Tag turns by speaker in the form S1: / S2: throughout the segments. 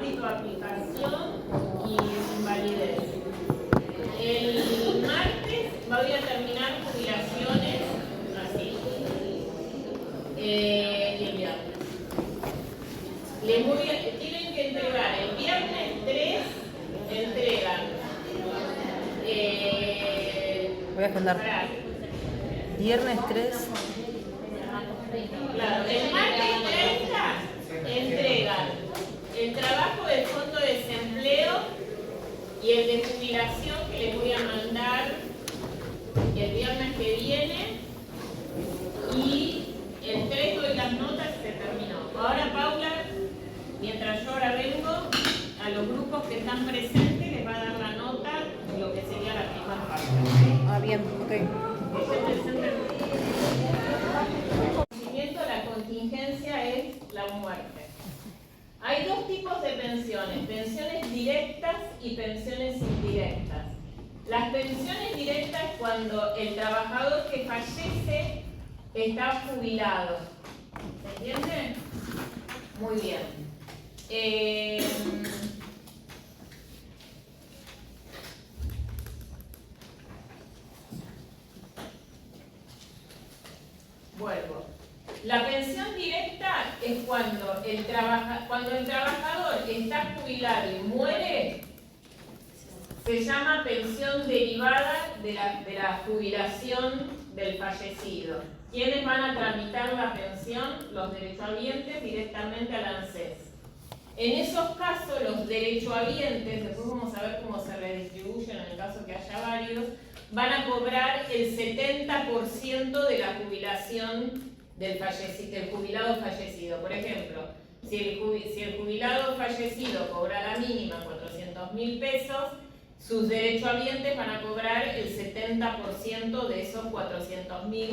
S1: ámbito de aplicación y invalidez. El martes voy a terminar jubilaciones así. Y el viernes. Tienen que entregar el viernes 3, entregan.
S2: Voy a agendar. Viernes 3.
S1: Claro, el martes 30 entregan el trabajo del Fondo de Desempleo y el de jubilación que les voy a mandar el viernes que viene, y el 3 doy las notas y se terminó. Ahora Paula, mientras yo ahora vengo, a los grupos que están presentes les va a dar la nota de lo que sería la primera parte.
S2: Ah, bien, ok.
S1: La contingencia es la muerte. Hay dos tipos de pensiones: pensiones directas y pensiones indirectas. Las pensiones directas es cuando el trabajador que fallece está jubilado. ¿Se entiende? Muy bien. Vuelvo. La pensión directa es cuando el trabajador está jubilado y muere, se llama pensión derivada de la jubilación del fallecido. ¿Quiénes van a tramitar la pensión? Los derechohabientes directamente al ANSES. En esos casos, los derechohabientes, después vamos a ver cómo se redistribuyen en el caso que haya varios, van a cobrar el 70% de la jubilación del jubilado fallecido. Por ejemplo, si el jubilado fallecido cobra la mínima 400.000 pesos, sus derechohabientes van a cobrar el 70% de esos 400.000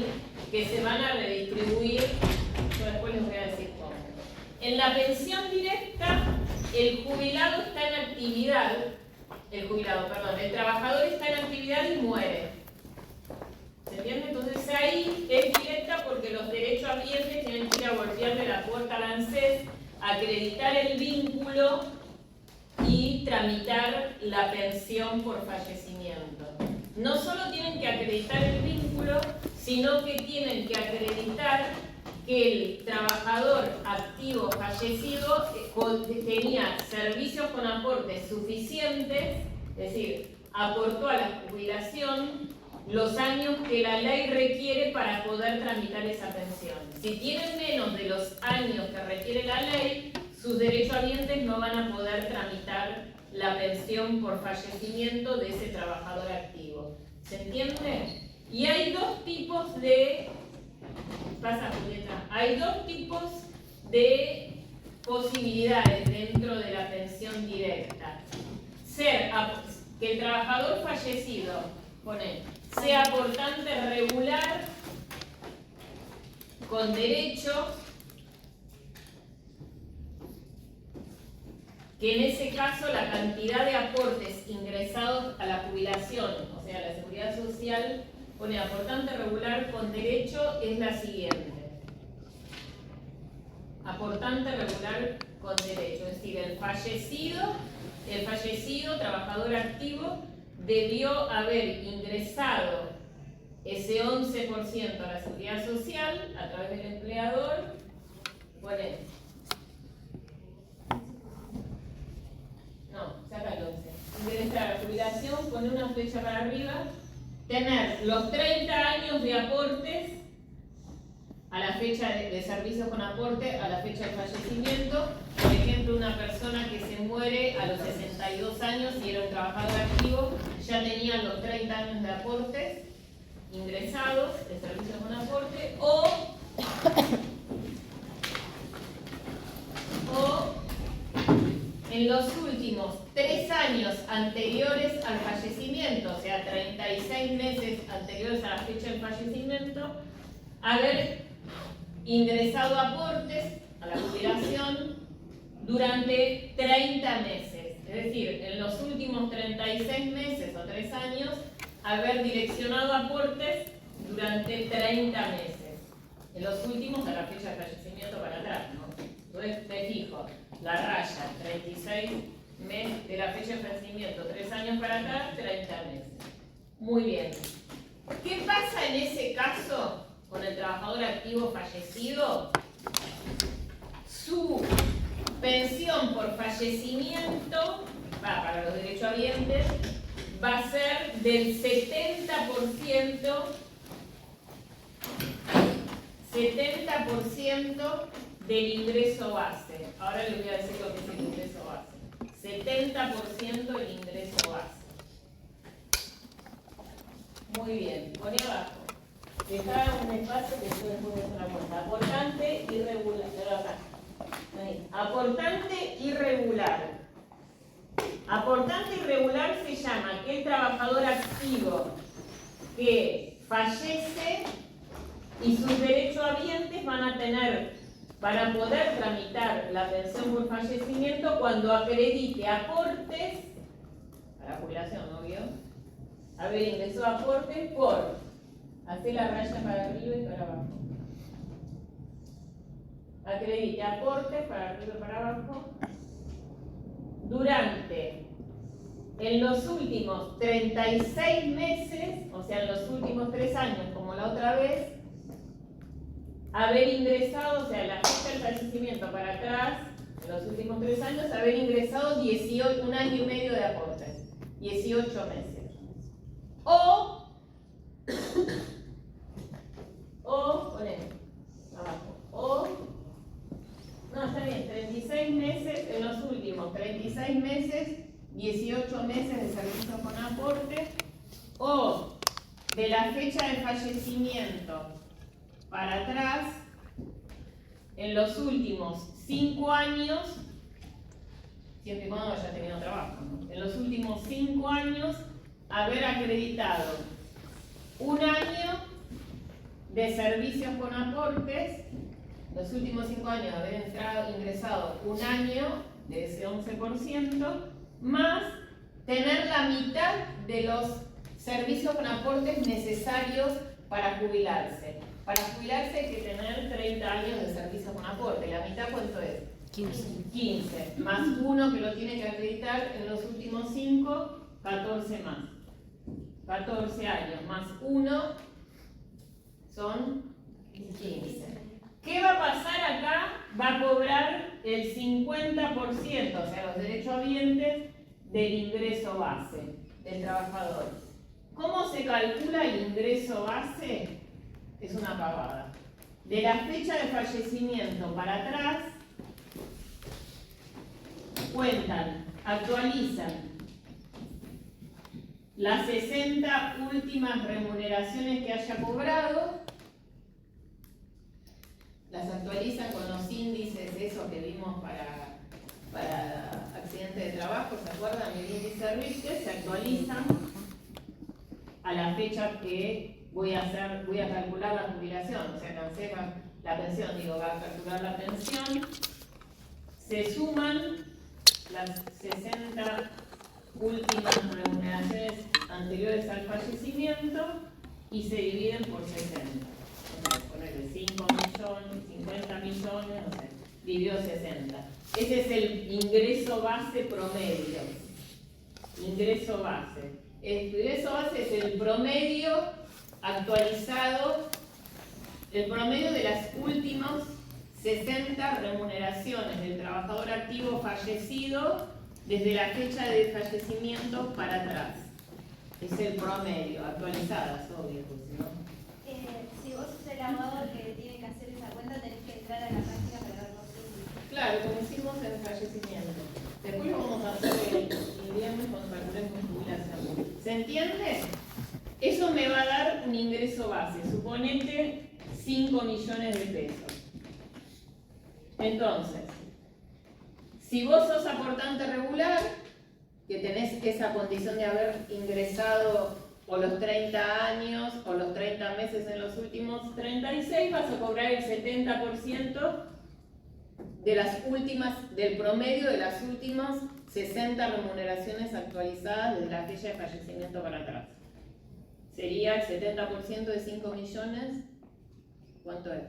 S1: que se van a redistribuir. Yo después les voy a decir cómo. En la pensión directa, el jubilado está en actividad, el trabajador está en actividad y muere. ¿Se entiende? Entonces ahí es directa porque los derechohabientes tienen que ir a golpearle la puerta al ANSES, acreditar el vínculo y tramitar la pensión por fallecimiento. No solo tienen que acreditar el vínculo, sino que tienen que acreditar que el trabajador activo fallecido tenía servicios con aportes suficientes, es decir, aportó a la jubilación los años que la ley requiere para poder tramitar esa pensión. Si tienen menos de los años que requiere la ley, sus derechohabientes no van a poder tramitar la pensión por fallecimiento de ese trabajador activo. ¿Se entiende? Y hay dos tipos de... Pasa, Julieta. Hay dos tipos de posibilidades dentro de la pensión directa. Que el trabajador fallecido, sea aportante regular con derecho, que en ese caso la cantidad de aportes ingresados a la jubilación, o sea, a la seguridad social, aportante regular con derecho, es la siguiente. Aportante regular con derecho, es decir, el fallecido, trabajador activo, debió haber ingresado ese 11% a la seguridad social a través del empleador. Saca el 11. Ingresar a la jubilación, poner una flecha para arriba, tener los 30 años de aportes a la fecha de servicios con aporte, a la fecha de fallecimiento. Por ejemplo, una persona que se muere a los 62 años y era un trabajador activo, ya tenía los 30 años de aportes ingresados, de servicios con aporte, o en los últimos 3 años anteriores al fallecimiento, o sea, 36 meses anteriores a la fecha del fallecimiento, haber ingresado aportes a la jubilación durante 30 meses. Es decir, en los últimos 36 meses o 3 años, haber direccionado aportes durante 30 meses. En los últimos a la fecha de fallecimiento para atrás, ¿no? Entonces, me fijo. la raya, 36 meses de la fecha de vencimiento, 3 años para atrás, 30 meses. Muy bien. ¿Qué pasa en ese caso con el trabajador activo fallecido? Su pensión por fallecimiento, para los derechohabientes, va a ser del 70% del ingreso base. Ahora les voy a decir lo que es el ingreso base. 70% del ingreso base. Muy bien, poné abajo. Dejar un espacio que yo después voy a hacer una cuenta. Aportante irregular. Ahí. Aportante irregular. Aportante irregular se llama aquel trabajador activo que fallece y sus derechohabientes van a tener, para poder tramitar la pensión por fallecimiento, cuando acredite aportes, a la jubilación, ¿no vio? Haber ingresado aportes por, hacer la raya para arriba y para abajo. Acredite aportes para arriba y para abajo. Durante, en los últimos 36 meses, o sea, en los últimos 3 años, como la otra vez, haber ingresado, o sea, la fecha del fallecimiento para atrás, en los últimos 3 años, haber ingresado 1 año y medio de aportes, 18 meses. Poné abajo, no, está bien, 36 meses, en los últimos 36 meses, 18 meses de servicio con aporte, o de la fecha de fallecimiento para atrás, en los últimos 5 años, siempre y cuando haya tenido trabajo, ¿no? En los últimos 5 años, haber acreditado 1 año de servicios con aportes, los últimos 5 años haber ingresado 1 año de ese 11%, más tener la mitad de los servicios con aportes necesarios para jubilarse. Para jubilarse hay que tener 30 años de servicios con aporte. ¿La mitad cuánto es? 15. Más 1 que lo tiene que acreditar en los últimos 5, 14 más. 14 años más 1 son 15. ¿Qué va a pasar acá? Va a cobrar el 50%, o sea, los derechohabientes del ingreso base del trabajador. ¿Cómo se calcula el ingreso base? Es una pavada. De la fecha de fallecimiento para atrás, cuentan, actualizan las 60 últimas remuneraciones que haya cobrado, las actualizan con los índices esos que vimos para accidente de trabajo, ¿se acuerdan? El índice Richter, se actualizan a la fecha que voy a calcular la jubilación, o sea, cancela la pensión, va a calcular la pensión, se suman las 60 últimas remuneraciones anteriores al fallecimiento y se dividen por 60. O sea, ponerle 5 millones, 50 millones, no sé, dividido 60. Ese es el ingreso base promedio. Ingreso base. El ingreso base es el promedio actualizado, el promedio de las últimas 60 remuneraciones del trabajador activo fallecido desde la fecha de fallecimiento para atrás. Es el promedio, actualizadas, obvio, pues, ¿no?
S3: Si vos sos el abogado que tiene que hacer esa cuenta, tenés que entrar a la página para ver los índices.
S1: Claro, como hicimos en fallecimiento. Después lo vamos a hacer el viernes cuando calculemos jubilación. ¿Se entiende? Eso me va a dar un ingreso base. Suponete 5 millones de pesos. Entonces, si vos sos aportante regular, que tenés esa condición de haber ingresado o los 30 años o los 30 meses en los últimos 36, vas a cobrar el 70% de las últimas, del promedio de las últimas 60 remuneraciones actualizadas desde la fecha de fallecimiento para atrás. Sería el 70% de 5 millones. ¿Cuánto es?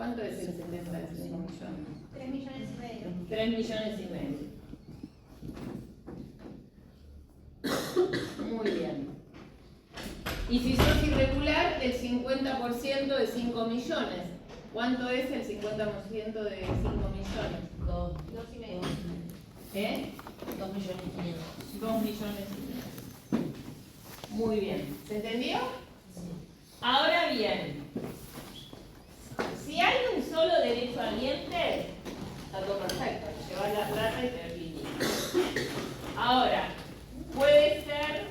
S1: ¿Cuánto es el 75 millones?
S3: 3 millones y medio.
S1: 3 millones y medio. Muy bien. Y si sos irregular, el 50% de 5 millones. ¿Cuánto es el 50% de 5 millones?
S2: 2
S3: 2 y medio.
S2: 2 millones y 500.
S1: 2 millones y medio. Muy bien. ¿Se entendió? Ahora bien, si hay un solo derechohabiente, está todo perfecto. Llevas la plata y te liquidás. Ahora, puede ser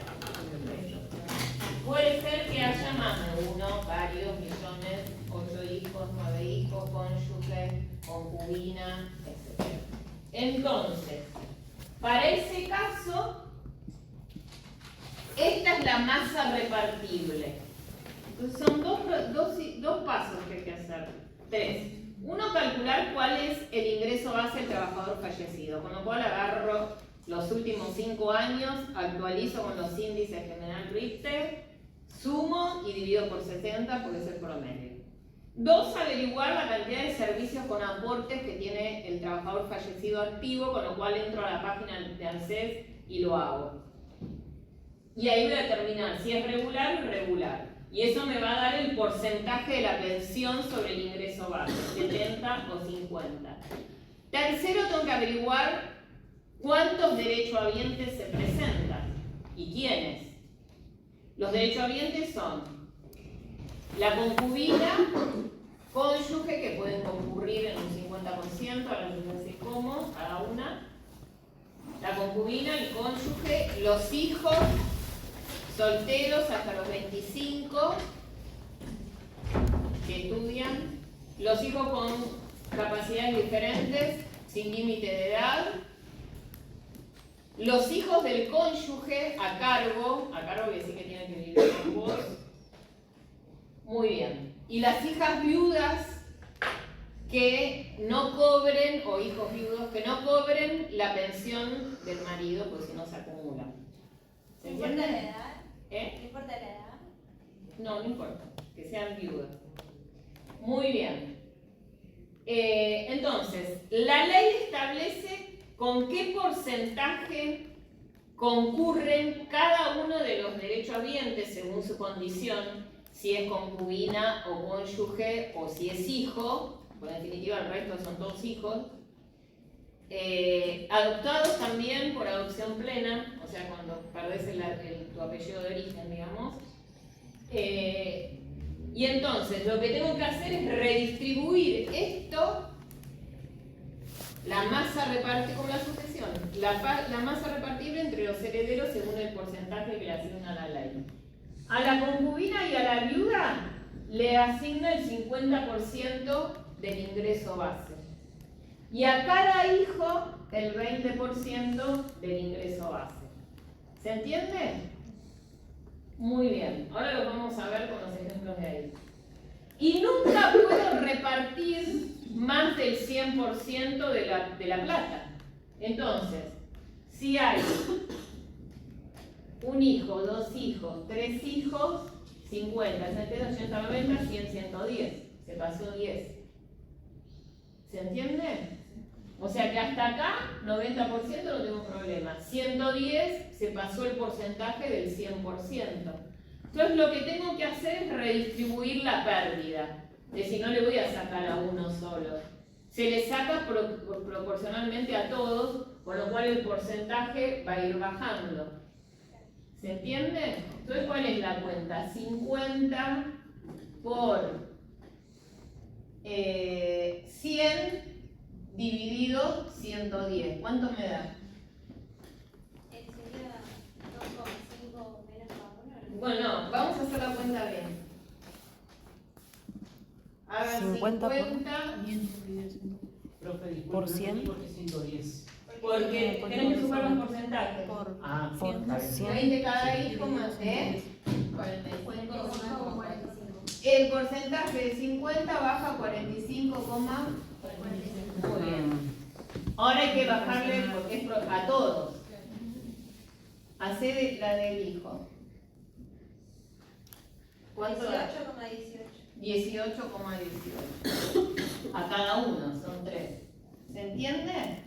S1: que haya más de uno, varios millones, 8 hijos, 9 hijos, cónyuge, concubina, etc. Entonces, para ese caso, esta es la masa repartible. Entonces son dos pasos que hay que hacer. 3. Uno, calcular cuál es el ingreso base del trabajador fallecido, con lo cual agarro los últimos 5 años, actualizo con los índices general Richter, sumo y divido por 60 porque es el promedio. 2, averiguar la cantidad de servicios con aportes que tiene el trabajador fallecido activo, con lo cual entro a la página de ANSES y lo hago. Y ahí voy a determinar si es regular o irregular. Y eso me va a dar el porcentaje de la pensión sobre el ingreso base, 70 o 50. Tercero, tengo que averiguar cuántos derechohabientes se presentan y quiénes. Los derechohabientes son la concubina, cónyuge, que pueden concurrir en un 50%, ahora les voy a decir cómo, cada una. La concubina, el cónyuge, los hijos solteros hasta los 25 que estudian, los hijos con capacidades diferentes, sin límite de edad, los hijos del cónyuge a cargo que decir que tienen que vivir con vos. Muy bien. Y las hijas viudas que no cobren, o hijos viudos que no cobren la pensión del marido, porque si no se acumula. ¿Se
S3: ¿No importa
S1: entiende?
S3: la edad? ¿No importa la edad?
S1: No importa, que sean viudas. Muy bien. Entonces, la ley establece con qué porcentaje concurren cada uno de los derechohabientes según su condición, si es concubina o cónyuge o si es hijo, pues en definitiva el resto son todos hijos, adoptados también por adopción plena, o sea cuando perdés tu apellido de origen, digamos. Y entonces lo que tengo que hacer es redistribuir esto, la masa repartible, como la sucesión, la masa repartible entre los herederos según el porcentaje que le asigna la ley. A la concubina y a la viuda le asigna el 50% del ingreso base. Y a cada hijo el 20% del ingreso base. ¿Se entiende? Muy bien. Ahora lo vamos a ver con los ejemplos de ahí. Y nunca puedo repartir más del 100% de la plata. Entonces, si hay un hijo, 2 hijos, 3 hijos, 50, 70, 80, 90, 100, 110. Se pasó 10. ¿Se entiende? O sea que hasta acá, 90% no tengo problema. 110 se pasó el porcentaje del 100%. Entonces lo que tengo que hacer es redistribuir la pérdida. Es decir, no le voy a sacar a uno solo. Se le saca proporcionalmente a todos, con lo cual el porcentaje va a ir bajando. ¿Se entiende? Entonces, ¿cuál es la cuenta? 50 por 100 dividido 110. ¿Cuánto me da?
S3: Sería 2,5 menos cada uno.
S1: Bueno, vamos a hacer la cuenta bien. Hagan
S2: 50 por-
S1: 50
S2: por 100.
S4: Porque 110.
S1: porque tenés que sumar los porcentajes.
S2: Por
S4: Ah,
S2: por
S4: está bien.
S2: 100.
S1: 20 cada hijo más 45,45. El porcentaje de 50 baja a 45, muy bien. Ahora hay que bajarle porque es a todos. Hacé la del hijo. ¿Cuánto da?
S3: 18,18.
S1: 18,18. A cada uno, son 3. ¿Se entiende?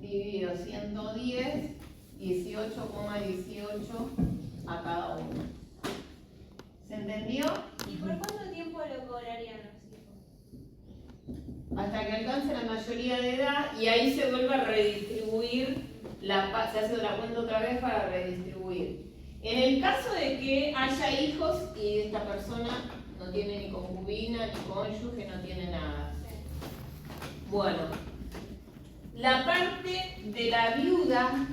S1: Dividido 110, 18,18 a cada uno. ¿Se entendió?
S3: ¿Y por cuánto tiempo lo cobrarían los hijos?
S1: Hasta que alcance la mayoría de edad y ahí se vuelve a redistribuir, se hace la cuenta otra vez para redistribuir. En el caso de que haya hijos y esta persona no tiene ni concubina, ni cónyuge, no tiene nada. Bueno, la parte de la viuda,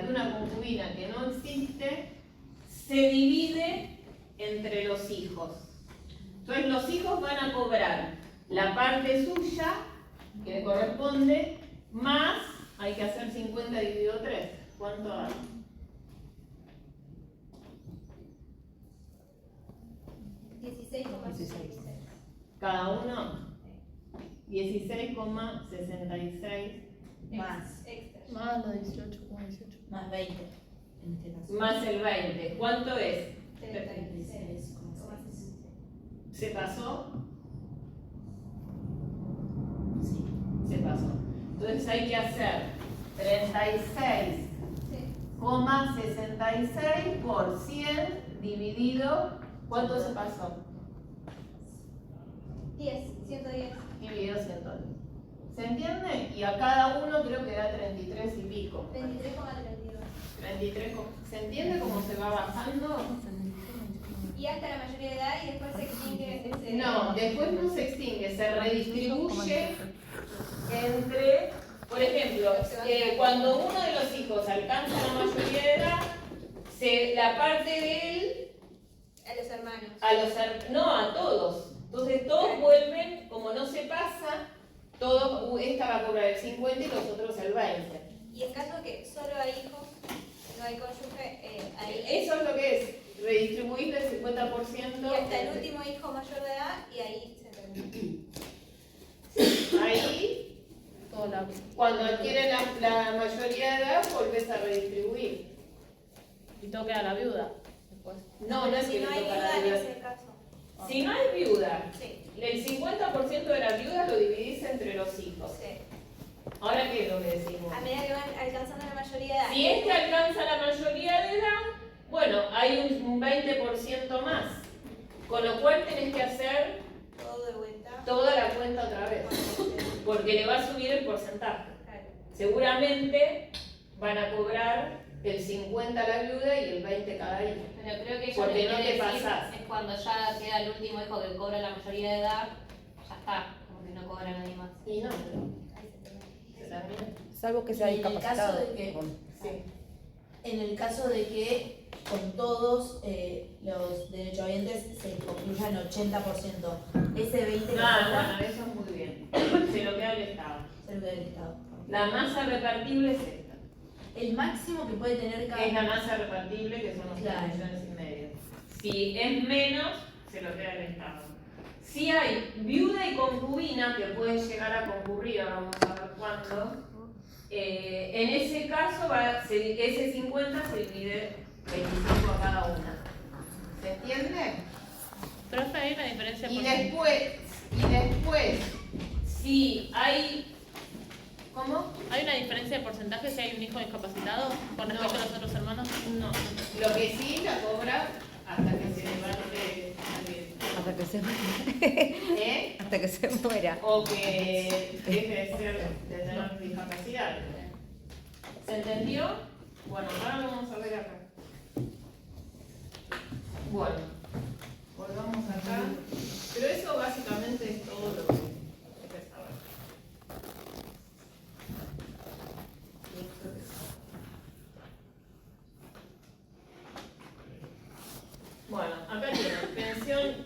S1: de una concubina que no existe, se divide entre los hijos. Entonces los hijos van a cobrar la parte suya, que le corresponde, más, hay que hacer 50 dividido 3. ¿Cuánto da? Cada uno 16,66
S2: Más.
S3: Extra.
S4: Más los 18,18.
S2: Más 20. En este caso.
S1: más el 20. ¿Cuánto es?
S3: 36,6.
S1: ¿Se pasó?
S2: Sí.
S1: Se pasó. Entonces hay que hacer 36,66 por 100 dividido. ¿Cuánto se pasó?
S3: 110.
S1: Dividido 110. ¿Se entiende? Y a cada uno creo que da 33 y pico.
S3: 23,32.
S1: 33. ¿Se entiende cómo se va bajando?
S3: Y hasta la mayoría de edad y después se extingue ese.
S1: No, después no se extingue, se redistribuye entre, por ejemplo, cuando uno de los hijos alcanza la mayoría de edad, la parte de él,
S3: A los hermanos.
S1: no, a todos. Entonces todos vuelven, como no se pasa, esta va a cobrar el 50 y los otros el 20.
S3: Y en caso que solo hay hijos, no hay cónyuge, ahí.
S1: Eso es lo que es, redistribuir el 50%.
S3: Y hasta el último hijo mayor de edad, y ahí se termina.
S1: Ahí, cuando adquieren la mayoría de edad, volvés a redistribuir.
S4: Y todo queda la viuda después.
S1: No es
S3: Si
S1: que
S3: no
S1: le
S3: hay
S1: toca a la
S3: duda, no
S1: viuda.
S3: es el caso.
S1: Si no hay viuda,
S3: Sí.
S1: el 50% de la viuda lo dividís entre los hijos.
S3: Sí.
S1: Ahora, ¿qué es lo que decimos?
S3: A medida que van alcanzando la mayoría de edad.
S1: Si este alcanza la mayoría de edad, bueno, hay un 20% más. Con lo cual tenés que hacer
S3: Todo de vuelta.
S1: toda la cuenta otra vez. Porque le va a subir el porcentaje.
S3: Claro.
S1: Seguramente van a cobrar el 50 a la viuda y el 20 cada hijo.
S5: Pero creo que ella
S1: Porque
S5: lo que
S1: no te
S5: quiere decir
S1: pasás.
S5: es cuando ya queda el último hijo que cobra la mayoría de edad, ya está, como que no cobra nadie más.
S1: Y no,
S3: Ahí se termina.
S1: se termina.
S6: Salvo que sea
S2: Y en el
S6: discapacitado.
S2: caso de que-
S1: Sí.
S2: En el caso de que con todos los derechohabientes se concluya el 80%, ese 20%
S1: Bueno, eso es muy bien. Se lo queda el Estado.
S2: se lo queda el Estado.
S1: La masa repartible es esta.
S2: El máximo que puede tener cada
S1: Es la masa repartible, que son los 3,5
S2: Claro.
S1: millones. Si es menos, se lo queda el Estado. Si hay viuda y concubina, que puede llegar a concurrir, ahora vamos a ver cuándo, en ese caso ese 50 se divide 25 a cada una. ¿Se entiende?
S4: Pero es que hay una diferencia
S1: Y
S4: por
S1: después, si hay... ¿Cómo?
S4: ¿Hay una diferencia de porcentaje si hay un hijo discapacitado con respecto a los otros hermanos?
S1: No. Lo que sí la cobra hasta que se levante
S6: Hasta que se
S1: ¿eh?
S6: hasta que se muera.
S1: O que deje de tener discapacidad. ¿Se entendió? Bueno, ahora lo vamos a ver acá. Bueno, volvamos acá. Pero eso básicamente es todo lo que hay que saber. Bueno, acá tienen pensión,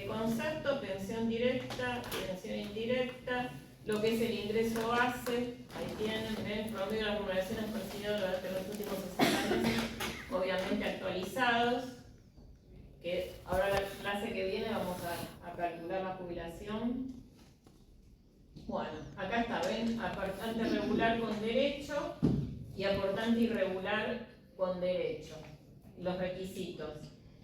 S1: concepto, pensión directa, pensión indirecta, lo que es el ingreso base, ahí tienen, ven, promedio de las remuneraciones percibidas durante los últimos 60 meses, obviamente actualizados, que ahora la clase que viene vamos a calcular la jubilación. Bueno, acá está, ven, aportante regular con derecho y aportante irregular con derecho, los requisitos.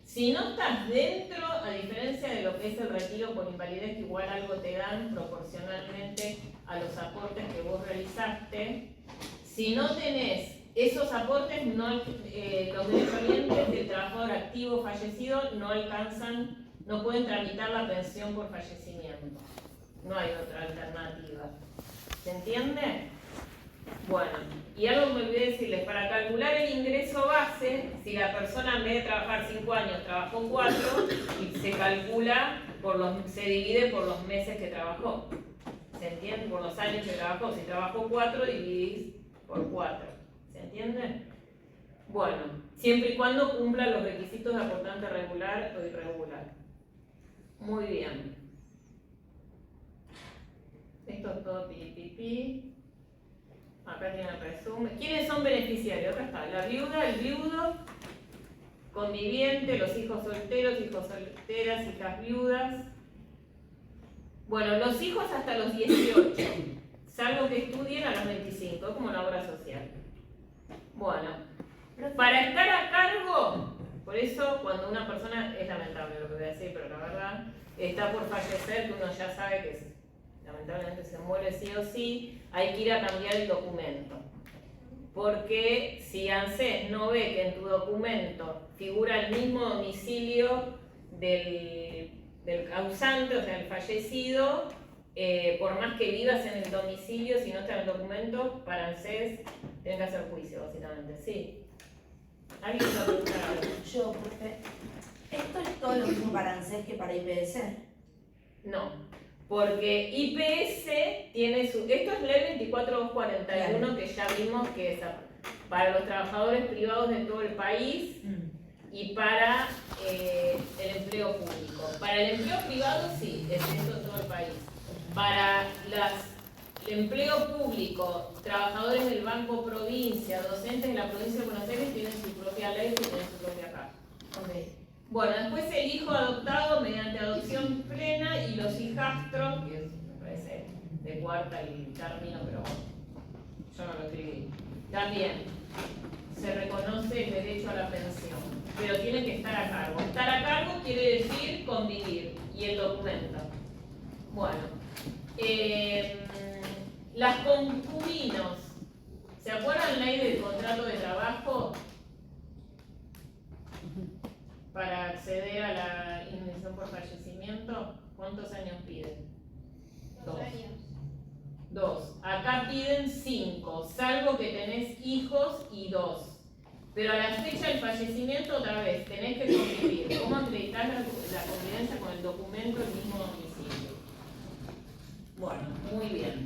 S1: Si no estás dentro, a diferencia de lo que es el retiro por invalidez, que igual algo te dan proporcionalmente a los aportes que vos realizaste, si no tenés esos aportes, los derechohabientes del trabajador activo fallecido no alcanzan, no pueden tramitar la pensión por fallecimiento. No hay otra alternativa. ¿Se entiende? Bueno, y algo que me olvidé decirles, para calcular el ingreso base, si la persona en vez de trabajar 5 años trabajó 4, y se calcula, se divide por los meses que trabajó. ¿Se entiende? Por los años que trabajó. Si trabajó 4, dividís por 4. ¿Se entiende? Bueno, siempre y cuando cumpla los requisitos de aportante regular o irregular. Muy bien. Esto es todo pipipi. Acá tiene el resumen. ¿Quiénes son beneficiarios? Acá está. La viuda, el viudo, conviviente, los hijos solteros, hijos solteras, hijas viudas. Bueno, los hijos hasta los 18, salvo que estudien a los 25, como la obra social. Bueno, para estar a cargo, por eso cuando una persona, es lamentable lo que voy a decir, pero la verdad, está por fallecer, que uno ya sabe que lamentablemente se muere sí o sí, hay que ir a cambiar el documento. Porque si ANSES no ve que en tu documento figura el mismo domicilio del causante, o sea, el fallecido, por más que vivas en el domicilio, si no está en el documento, para ANSES tienen que hacer juicio, básicamente. Sí. ¿Alguien va a preguntar algo?
S2: Yo, profe, ¿esto es todo lo mismo para ANSES que para IPS?
S1: No, porque IPS tiene su... Esto es ley 24241, que ya vimos que es para los trabajadores privados de todo el país y para el empleo público. Para el empleo privado sí, es esto en todo el país. Para el empleo público, trabajadores del Banco Provincia, docentes de la provincia de Buenos Aires tienen su propia ley y tienen su propia caja.
S2: Okay.
S1: Bueno, después el hijo adoptado mediante adopción plena y los hijastros, que me parece de cuarta el término, pero yo no lo escribí. También se reconoce el derecho a la pensión, pero tiene que estar a cargo. Estar a cargo quiere decir convivir, y el documento. Bueno, las concubinos, ¿se acuerdan la ley del contrato de trabajo? Para acceder a la indemnización por fallecimiento, ¿cuántos años piden?
S3: 2 años.
S1: 2. Acá piden 5, salvo que tenés hijos y 2. Pero a la fecha del fallecimiento, otra vez, tenés que convivir. ¿Cómo acreditar la convivencia con el documento del mismo domicilio? Bueno, muy bien.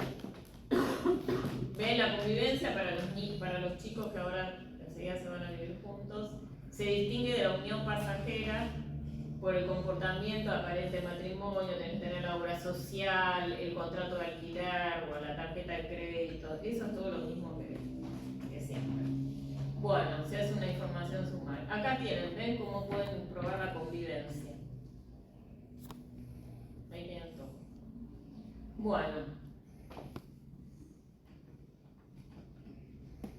S1: ¿Ven la convivencia para los chicos que ahora enseguida se van a vivir juntos? Se distingue de la unión pasajera por el comportamiento aparente matrimonio, tener la obra social, el contrato de alquiler o la tarjeta de crédito. Eso es todo lo mismo que siempre. Bueno, se hace una información sumaria. Acá tienen, ven cómo pueden probar la convivencia. Ahí tienen todo. Bueno.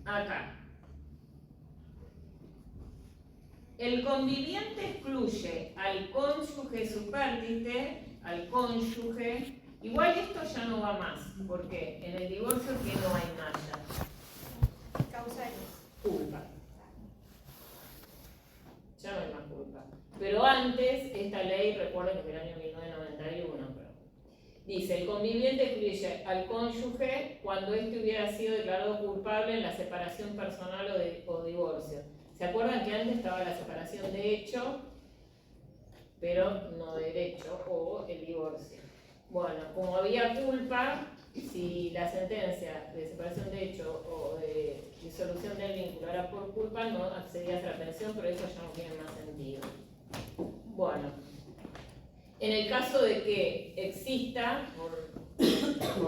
S1: Acá. El conviviente excluye al cónyuge supérstite, al cónyuge. Igual esto ya no va más, porque en el divorcio que no hay malla.
S3: Causales.
S1: Culpa. Ya no hay más culpa. Pero antes, esta ley, recuerden que es del año 1991, pero dice, el conviviente excluye al cónyuge cuando éste hubiera sido declarado culpable en la separación personal o divorcio. ¿Se acuerdan que antes estaba la separación de hecho, pero no de derecho, o el divorcio? Bueno, como había culpa, si la sentencia de separación de hecho o de disolución del vínculo era por culpa, no accedías a la pensión, pero eso ya no tiene más sentido. Bueno, en el caso de que exista, por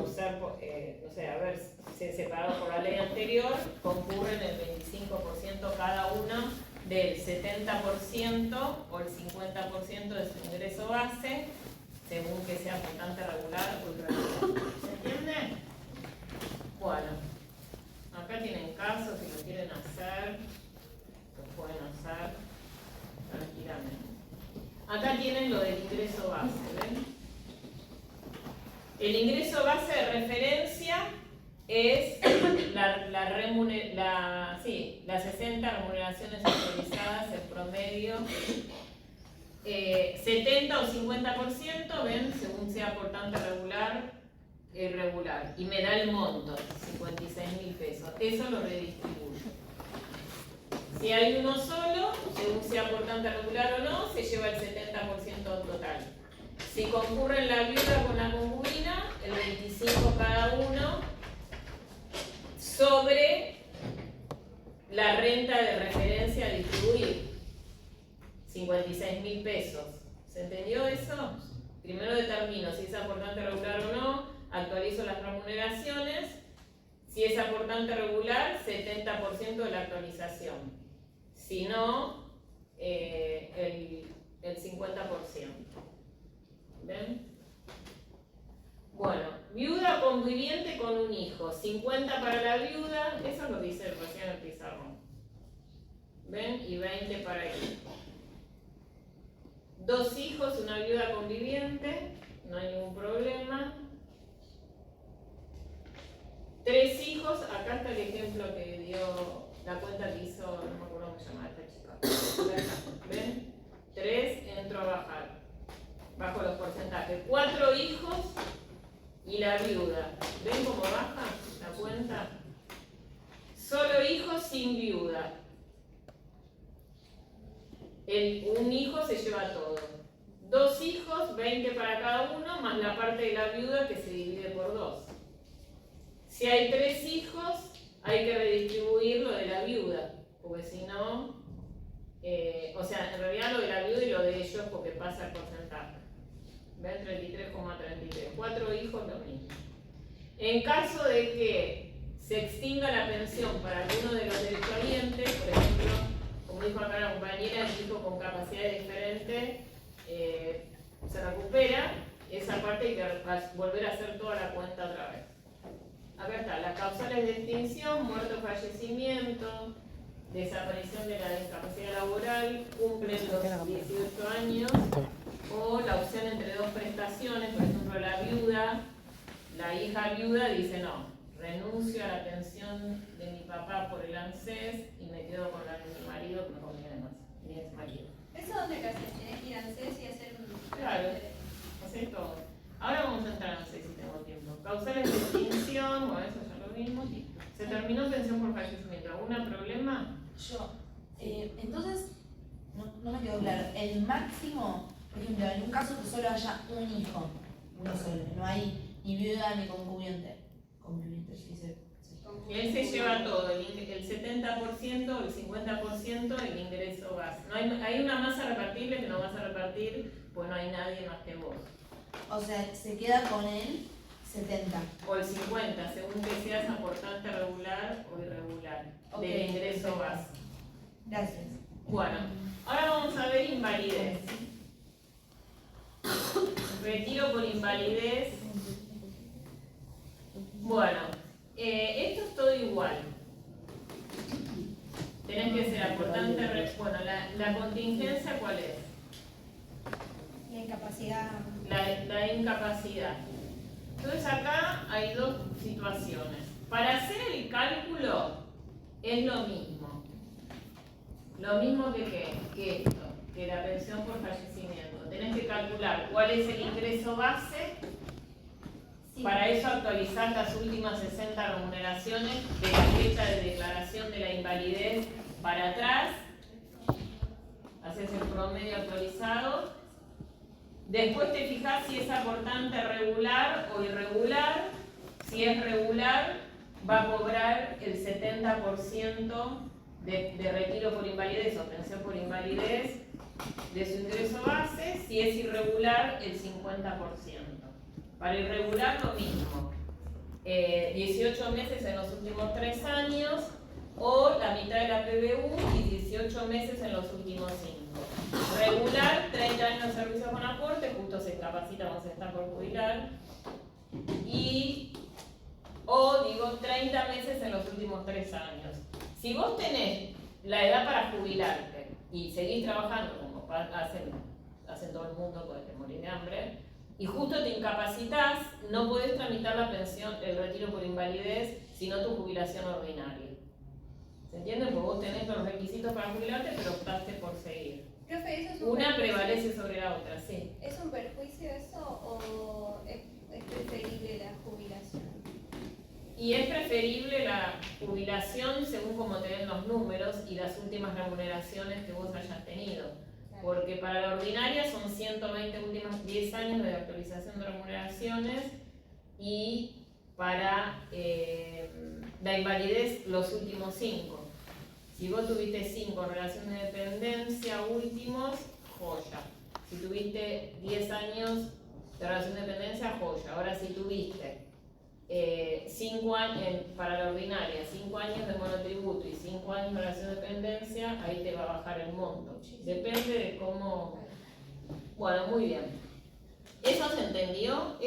S1: ser, no sé, haberse separado por la ley anterior, concurren el 25% cada uno del 70% o el 50% de su ingreso base, según que sea aportante regular o irregular. ¿Se entiende? Bueno, acá tienen casos, si lo quieren hacer, lo pueden hacer tranquilamente. acá tienen lo del ingreso base, ¿ven? El ingreso base de referencia es las 60 remuneraciones autorizadas en promedio, 70 o 50%, ven, según sea aportante regular, irregular, y me da el monto, 56.000 pesos, eso lo redistribuyo. Si hay uno solo, según sea aportante regular o no, se lleva el 70% total. Si concurren la viuda con la concubina, el 25 cada uno sobre la renta de referencia a distribuir, 56.000 pesos. ¿Se entendió eso? Primero determino si es aportante regular o no, actualizo las remuneraciones. Si es aportante regular, 70% de la actualización. Si no, el 50%. ¿Ven? Bueno, viuda conviviente con un hijo, 50 para la viuda, eso lo dice recién el pizarrón. ¿Ven? Y 20 para el hijo. 2 hijos, una viuda conviviente, no hay ningún problema. 3 hijos, acá está el ejemplo que dio, la cuenta que hizo, no me acuerdo cómo se llama esta chica. ¿Ven? 3, entro a bajar. Bajo los porcentajes. 4 hijos y la viuda. ¿Ven cómo baja la cuenta? Solo hijos sin viuda. Un hijo se lleva todo. 2 hijos, 20 para cada uno, más la parte de la viuda que se divide por 2. Si hay 3 hijos, hay que redistribuir lo de la viuda, porque si no, o sea, en realidad lo de la viuda y lo de ellos, porque pasa el porcentaje. ¿Ven? 33,33. 4 hijos, lo mismo. En caso de que se extinga la pensión para alguno de los derechohabientes, por ejemplo, como dijo acá la compañera, el hijo con capacidades diferentes se recupera, esa parte hay que volver a hacer toda la cuenta otra vez. Acá está, las causales de extinción, muerte o fallecimiento, desaparición de la discapacidad laboral, cumplen los 18 años, o la opción entre 2 prestaciones, por ejemplo la viuda, la hija viuda dice no, renuncio a la pensión de mi papá por el ANSES y me quedo con la de mi marido que me conviene más, mi ex marido.
S3: ¿Eso dónde que haces? ¿Tenés que ir a ANSES y hacer un...?
S1: Claro, haces todo. Ahora vamos a entrar, no sé si tengo tiempo. Causales de extinción, bueno, eso ya lo vimos. Se terminó pensión por fallecimiento. ¿Algún problema?
S2: Entonces, no me quedó claro. El máximo, por ejemplo, en un caso que solo haya un hijo, uno solo, no hay ni viuda ni concubiente. Concubiente, sí, sí.
S1: Él se lleva todo, el 70% o el 50% el ingreso base. No hay una masa repartible que no vas a repartir, pues no hay nadie más que vos.
S2: O sea, se queda con el 70.
S1: O el 50, según que seas aportante regular o irregular,
S2: Ok,
S1: del ingreso
S2: perfecto.
S1: base.
S2: Gracias.
S1: Bueno, ahora vamos a ver invalidez. Retiro por invalidez. Bueno, esto es todo igual. Tenés que ser aportante. Bueno, la contingencia, ¿cuál es?
S3: La incapacidad.
S1: La incapacidad. Entonces acá hay 2 situaciones. Para hacer el cálculo es lo mismo. Lo mismo que esto, que la pensión por fallecimiento. Tenés que calcular cuál es el ingreso base.
S3: Sí.
S1: Para eso actualizar las últimas 60 remuneraciones de la fecha de declaración de la invalidez para atrás. Haces el promedio actualizado. Después te fijas si es aportante regular o irregular. Si es regular, va a cobrar el 70% de retiro por invalidez o pensión por invalidez de su ingreso base. Si es irregular, el 50%. Para irregular lo mismo, 18 meses en los últimos 3 años o la mitad de la PBU y 18 meses en los últimos 5. Regular, 30 años de servicio con aporte, justo se incapacita, vamos a estar por jubilar. O digo 30 meses en los últimos 3 años. Si vos tenés la edad para jubilarte y seguís trabajando como estás en todo el mundo, podés morir de hambre, y justo te incapacitas, no podés tramitar la pensión, el retiro por invalidez, sino tu jubilación ordinaria. ¿Se entiende? Porque vos tenés los requisitos para jubilarte, pero optaste por seguir.
S3: Profe, ¿eso es un
S1: Una
S3: perjuicio?
S1: prevalece sobre la otra, sí.
S3: ¿Es un perjuicio eso o es preferible la jubilación?
S1: Y es preferible la jubilación según como te den los números y las últimas remuneraciones que vos hayas tenido. Porque para la ordinaria son 120 últimos 10 años de actualización de remuneraciones y para la invalidez los últimos 5. Si vos tuviste 5 en relación de dependencia últimos, joya. Si tuviste 10 años de relación de dependencia, joya. Ahora si tuviste 5 años para la ordinaria, 5 años de monotributo y 5 años de relación de dependencia, ahí te va a bajar el monto. Depende de cómo... Bueno, muy bien. ¿Eso se entendió?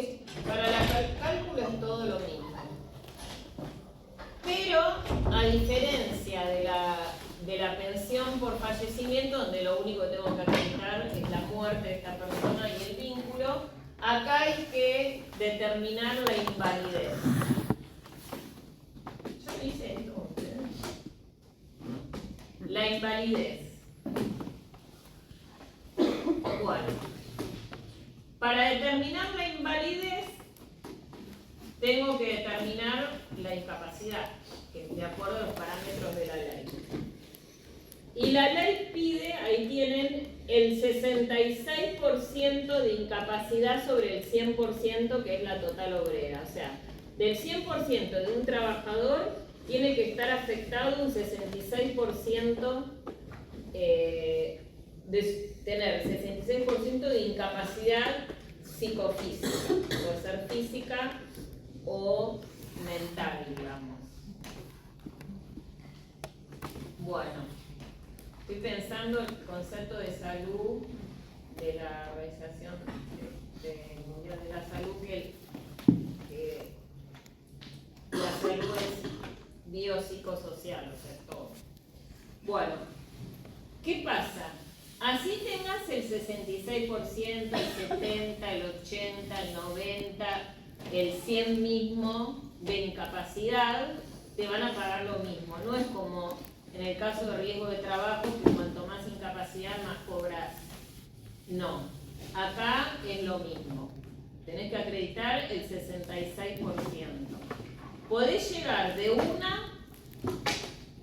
S1: Para el cálculo es todo lo mismo. Pero, a diferencia de la pensión por fallecimiento, donde lo único que tengo que acreditar es la muerte de esta persona y el vínculo, acá hay que determinar la invalidez. Yo me hice esto. La invalidez. Bueno, para determinar la invalidez, tengo que determinar la incapacidad, que es de acuerdo a los parámetros de la ley. Y la ley pide, ahí tienen, el 66% de incapacidad sobre el 100% que es la total obrera. O sea, del 100% de un trabajador tiene que estar afectado un 66% de tener 66% de incapacidad psicofísica. Puede ser física o mental, digamos. Bueno, estoy pensando el concepto de salud de la Organización Mundial de la Salud, que la salud es biopsicosocial, o sea, todo. Bueno, ¿qué pasa? Así tengas el 66%, el 70%, el 80%, el 90%, el 100% mismo de incapacidad, te van a pagar lo mismo. No es como en el caso de riesgo de trabajo, que cuanto más incapacidad, más cobras. No, acá es lo mismo. Tenés que acreditar el 66%. Podés llegar de una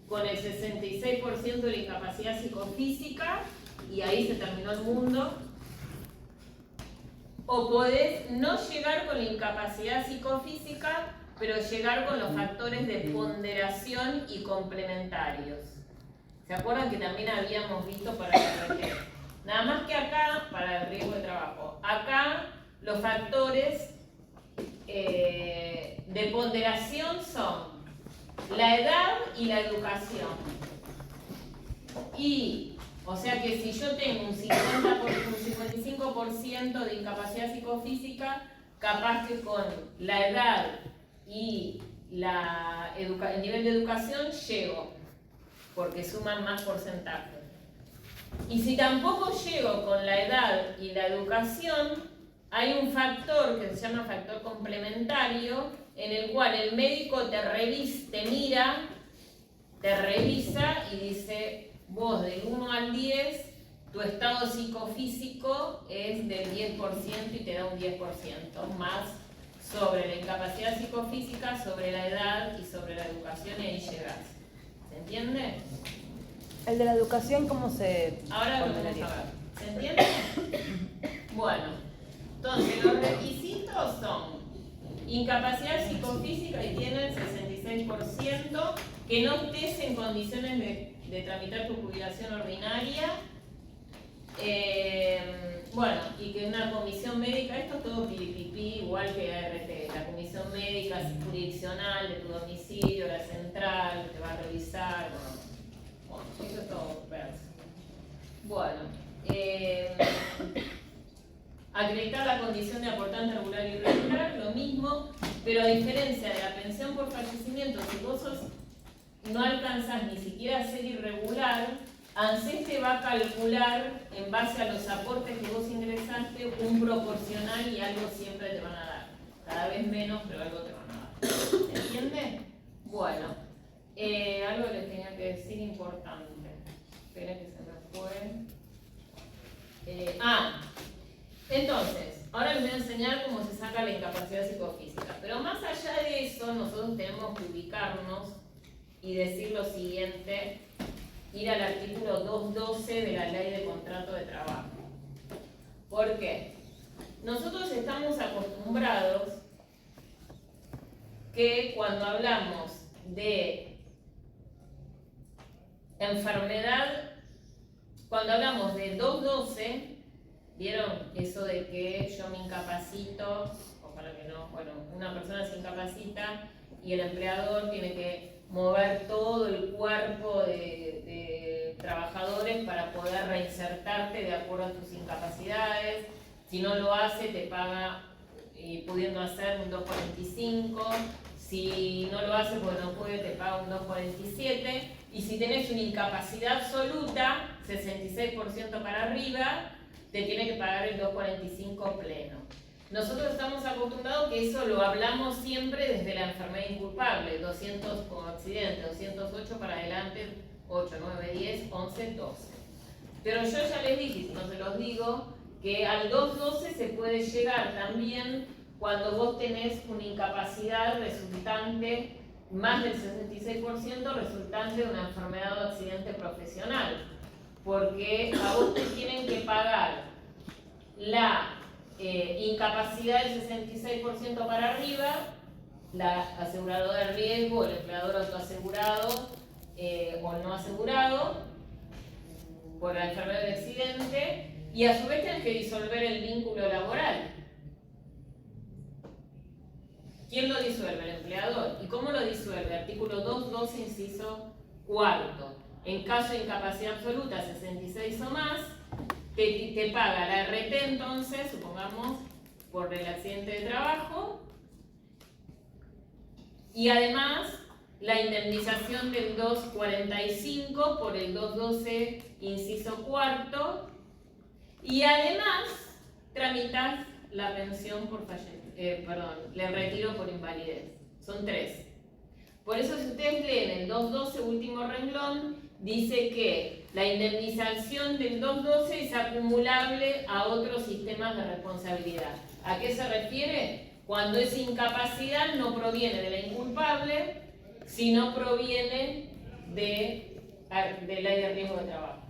S1: con el 66% de la incapacidad psicofísica y ahí se terminó el mundo. O podés no llegar con la incapacidad psicofísica, pero llegar con los factores de ponderación y complementarios. ¿Se acuerdan que también habíamos visto para la RT? Nada más que acá, para el riesgo de trabajo, acá los factores de ponderación son la edad y la educación. Y, o sea que si yo tengo un 55% de incapacidad psicofísica, capaz que con la edad y el nivel de educación llego, porque suman más porcentaje. Y si tampoco llego con la edad y la educación, hay un factor que se llama factor complementario, en el cual el médico te mira, te revisa y dice, vos del 1 al 10, tu estado psicofísico es del 10% y te da un 10% más sobre la incapacidad psicofísica, sobre la edad y sobre la educación, y ahí llegas. ¿Se entiende?
S6: El de la educación, ¿cómo se...?
S1: Ahora lo vamos a ver. ¿Se entiende? Bueno, entonces los requisitos son incapacidad psicofísica y tienen 66%, que no estés en condiciones de tramitar tu jubilación ordinaria, bueno, y que una comisión médica, esto es todo pilipipí, igual que ART, la comisión médica jurisdiccional de tu domicilio, la central, te va a revisar, bueno, eso es todo verso. Bueno, acreditar la condición de aportante regular y irregular, lo mismo, pero a diferencia de la pensión por fallecimiento, si vos no alcanzás ni siquiera a ser irregular, ANSES te va a calcular en base a los aportes que vos ingresaste un proporcional y algo siempre te van a dar. Cada vez menos, pero algo te van a dar. ¿Se entiende? Bueno, algo les tenía que decir importante. Espera que se me fue. Entonces, ahora les voy a enseñar cómo se saca la incapacidad psicofísica. Pero más allá de eso, nosotros tenemos que ubicarnos y decir lo siguiente, ir al artículo 212 de la Ley de Contrato de Trabajo. ¿Por qué? Nosotros estamos acostumbrados que cuando hablamos de enfermedad, cuando hablamos de 212, ¿vieron eso de que yo me incapacito, o para que no, bueno, una persona se incapacita y el empleador tiene que mover todo el cuerpo de trabajadores para poder reinsertarte de acuerdo a tus incapacidades? Si no lo hace, te paga, pudiendo hacer un 2.45, si no lo hace porque no puede, te paga un 2.47, y si tenés una incapacidad absoluta, 66% para arriba, te tiene que pagar el 2.45 pleno. Nosotros estamos acostumbrados que eso lo hablamos siempre desde la enfermedad inculpable, 200 como accidente, 208 para adelante, 8, 9, 10, 11, 12. Pero yo ya les dije, si no se los digo, que al 212 se puede llegar también cuando vos tenés una incapacidad resultante, más del 66% resultante de una enfermedad o accidente profesional. Porque a vos te tienen que pagar la incapacidad del 66% para arriba, la aseguradora de riesgo, el empleador autoasegurado o no asegurado por la enfermedad de accidente, y a su vez tienen que disolver el vínculo laboral. ¿Quién lo disuelve? El empleador. ¿Y cómo lo disuelve? Artículo 212, inciso 4. En caso de incapacidad absoluta, 66 o más, te paga la RT entonces, supongamos, por el accidente de trabajo, y además la indemnización del 245 por el 212, inciso 4, y además tramitas la pensión por le retiro por invalidez. Son 3. Por eso si ustedes leen el 212, último renglón, dice que la indemnización del 212 es acumulable a otros sistemas de responsabilidad. ¿A qué se refiere? Cuando esa incapacidad no proviene de la inculpable, sino proviene de ley de riesgo de trabajo.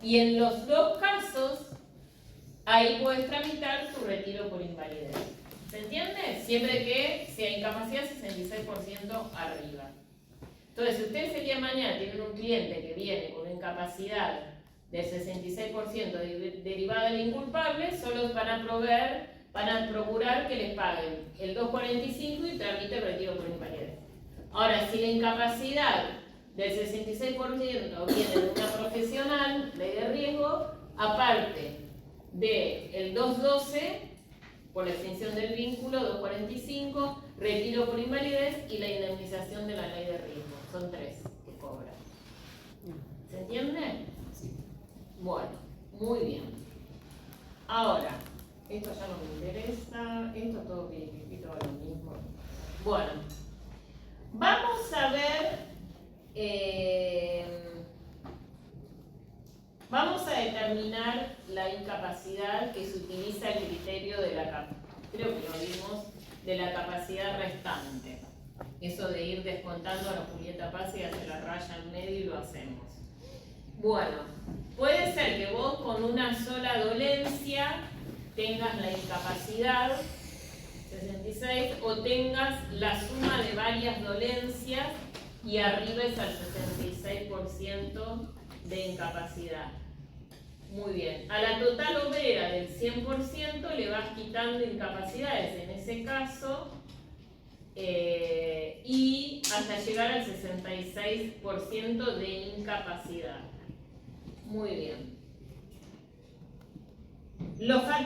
S1: Y en los dos casos, ahí puedes tramitar tu retiro por invalidez. ¿Se entiende? Siempre que sea incapacidad 66% arriba. Entonces, si ustedes el día de mañana tienen un cliente que viene con una incapacidad del 66% derivada de la inculpable, solo van a procurar que les paguen el 2.45 y tramite el retiro por invalidez. Ahora, si la incapacidad del 66% viene de una profesional, ley de riesgo, aparte del 212, por la extinción del vínculo, 245, retiro por invalidez y la indemnización de la ley de riesgo. Son 3 que cobran. ¿Se entiende? Sí. Bueno, muy bien. Ahora, esto ya no me interesa, esto todo todo lo mismo. Bueno, vamos a ver, vamos a determinar la incapacidad que se utiliza el criterio de creo que lo vimos, de la capacidad restante. Eso de ir descontando a la Julieta Paz y hacer la raya en medio y lo hacemos. Bueno, puede ser que vos con una sola dolencia tengas la incapacidad 66 o tengas la suma de varias dolencias y arribes al 66% de incapacidad. Muy bien. A la total obrera del 100% le vas quitando incapacidades en ese caso y hasta llegar al 66% de incapacidad. Muy bien.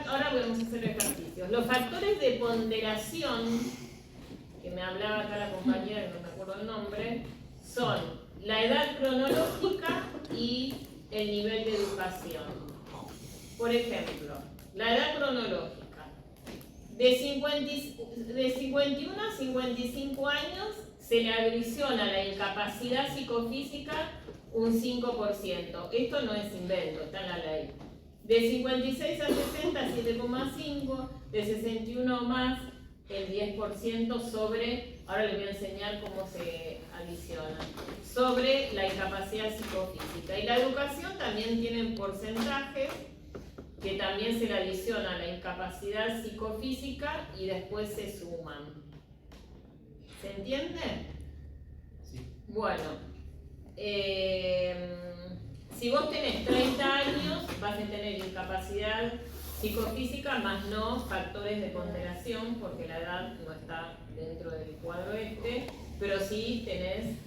S1: Ahora vamos a hacer ejercicios. Los factores de ponderación, que me hablaba acá la compañera, que no me acuerdo el nombre, son la edad cronológica y el nivel de educación. Por ejemplo, la edad cronológica. De 51 a 55 años se le adiciona la incapacidad psicofísica un 5%. Esto no es invento, está en la ley. De 56 a 60, 7,5. De 61 más, el 10% sobre, ahora les voy a enseñar cómo se adiciona, sobre la incapacidad psicofísica. Y la educación también tiene porcentajes que también se le adiciona a la incapacidad psicofísica y después se suman. ¿Se entiende?
S7: Sí.
S1: Bueno, si vos tenés 30 años, vas a tener incapacidad psicofísica más no factores de ponderación, porque la edad no está dentro del cuadro este, pero sí tenés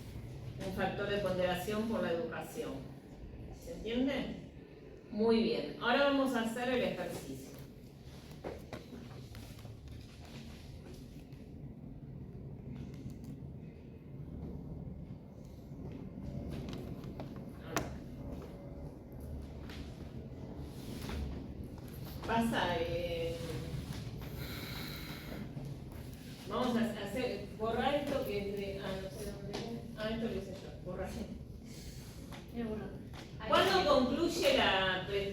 S1: un factor de ponderación por la educación. ¿Se entiende? Muy bien, ahora vamos a hacer el ejercicio. Pasa, vamos a hacer, borrar esto que es de, no sé dónde, esto lo hice yo, borrar. Cuando concluye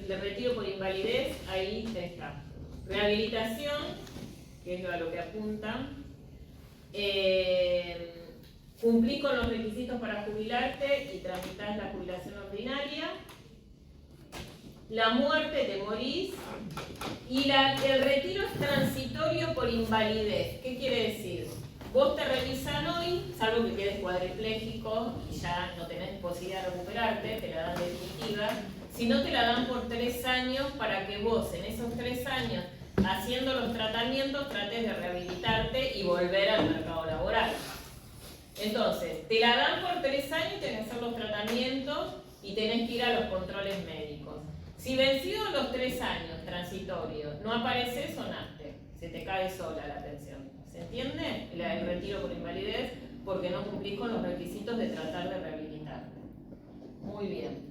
S1: el retiro por invalidez, ahí está. Rehabilitación, que es a lo que apunta. Cumplí con los requisitos para jubilarte y tramitar la jubilación ordinaria. La muerte, te morís. Y el retiro es transitorio por invalidez. ¿Qué quiere decir? Vos te revisan hoy, salvo que quedes cuadripléjico y ya no tenés posibilidad de recuperarte, te la dan definitiva. Si no, te la dan por 3 años para que vos en esos 3 años, haciendo los tratamientos, trates de rehabilitarte y volver al mercado laboral. Entonces, te la dan por 3 años y tenés que hacer los tratamientos y tenés que ir a los controles médicos. Si vencidos los 3 años transitorios no apareces, sonaste, se te cae sola la pensión. ¿Se entiende? El retiro por invalidez porque no cumplís con los requisitos de tratar de rehabilitarte. Muy bien.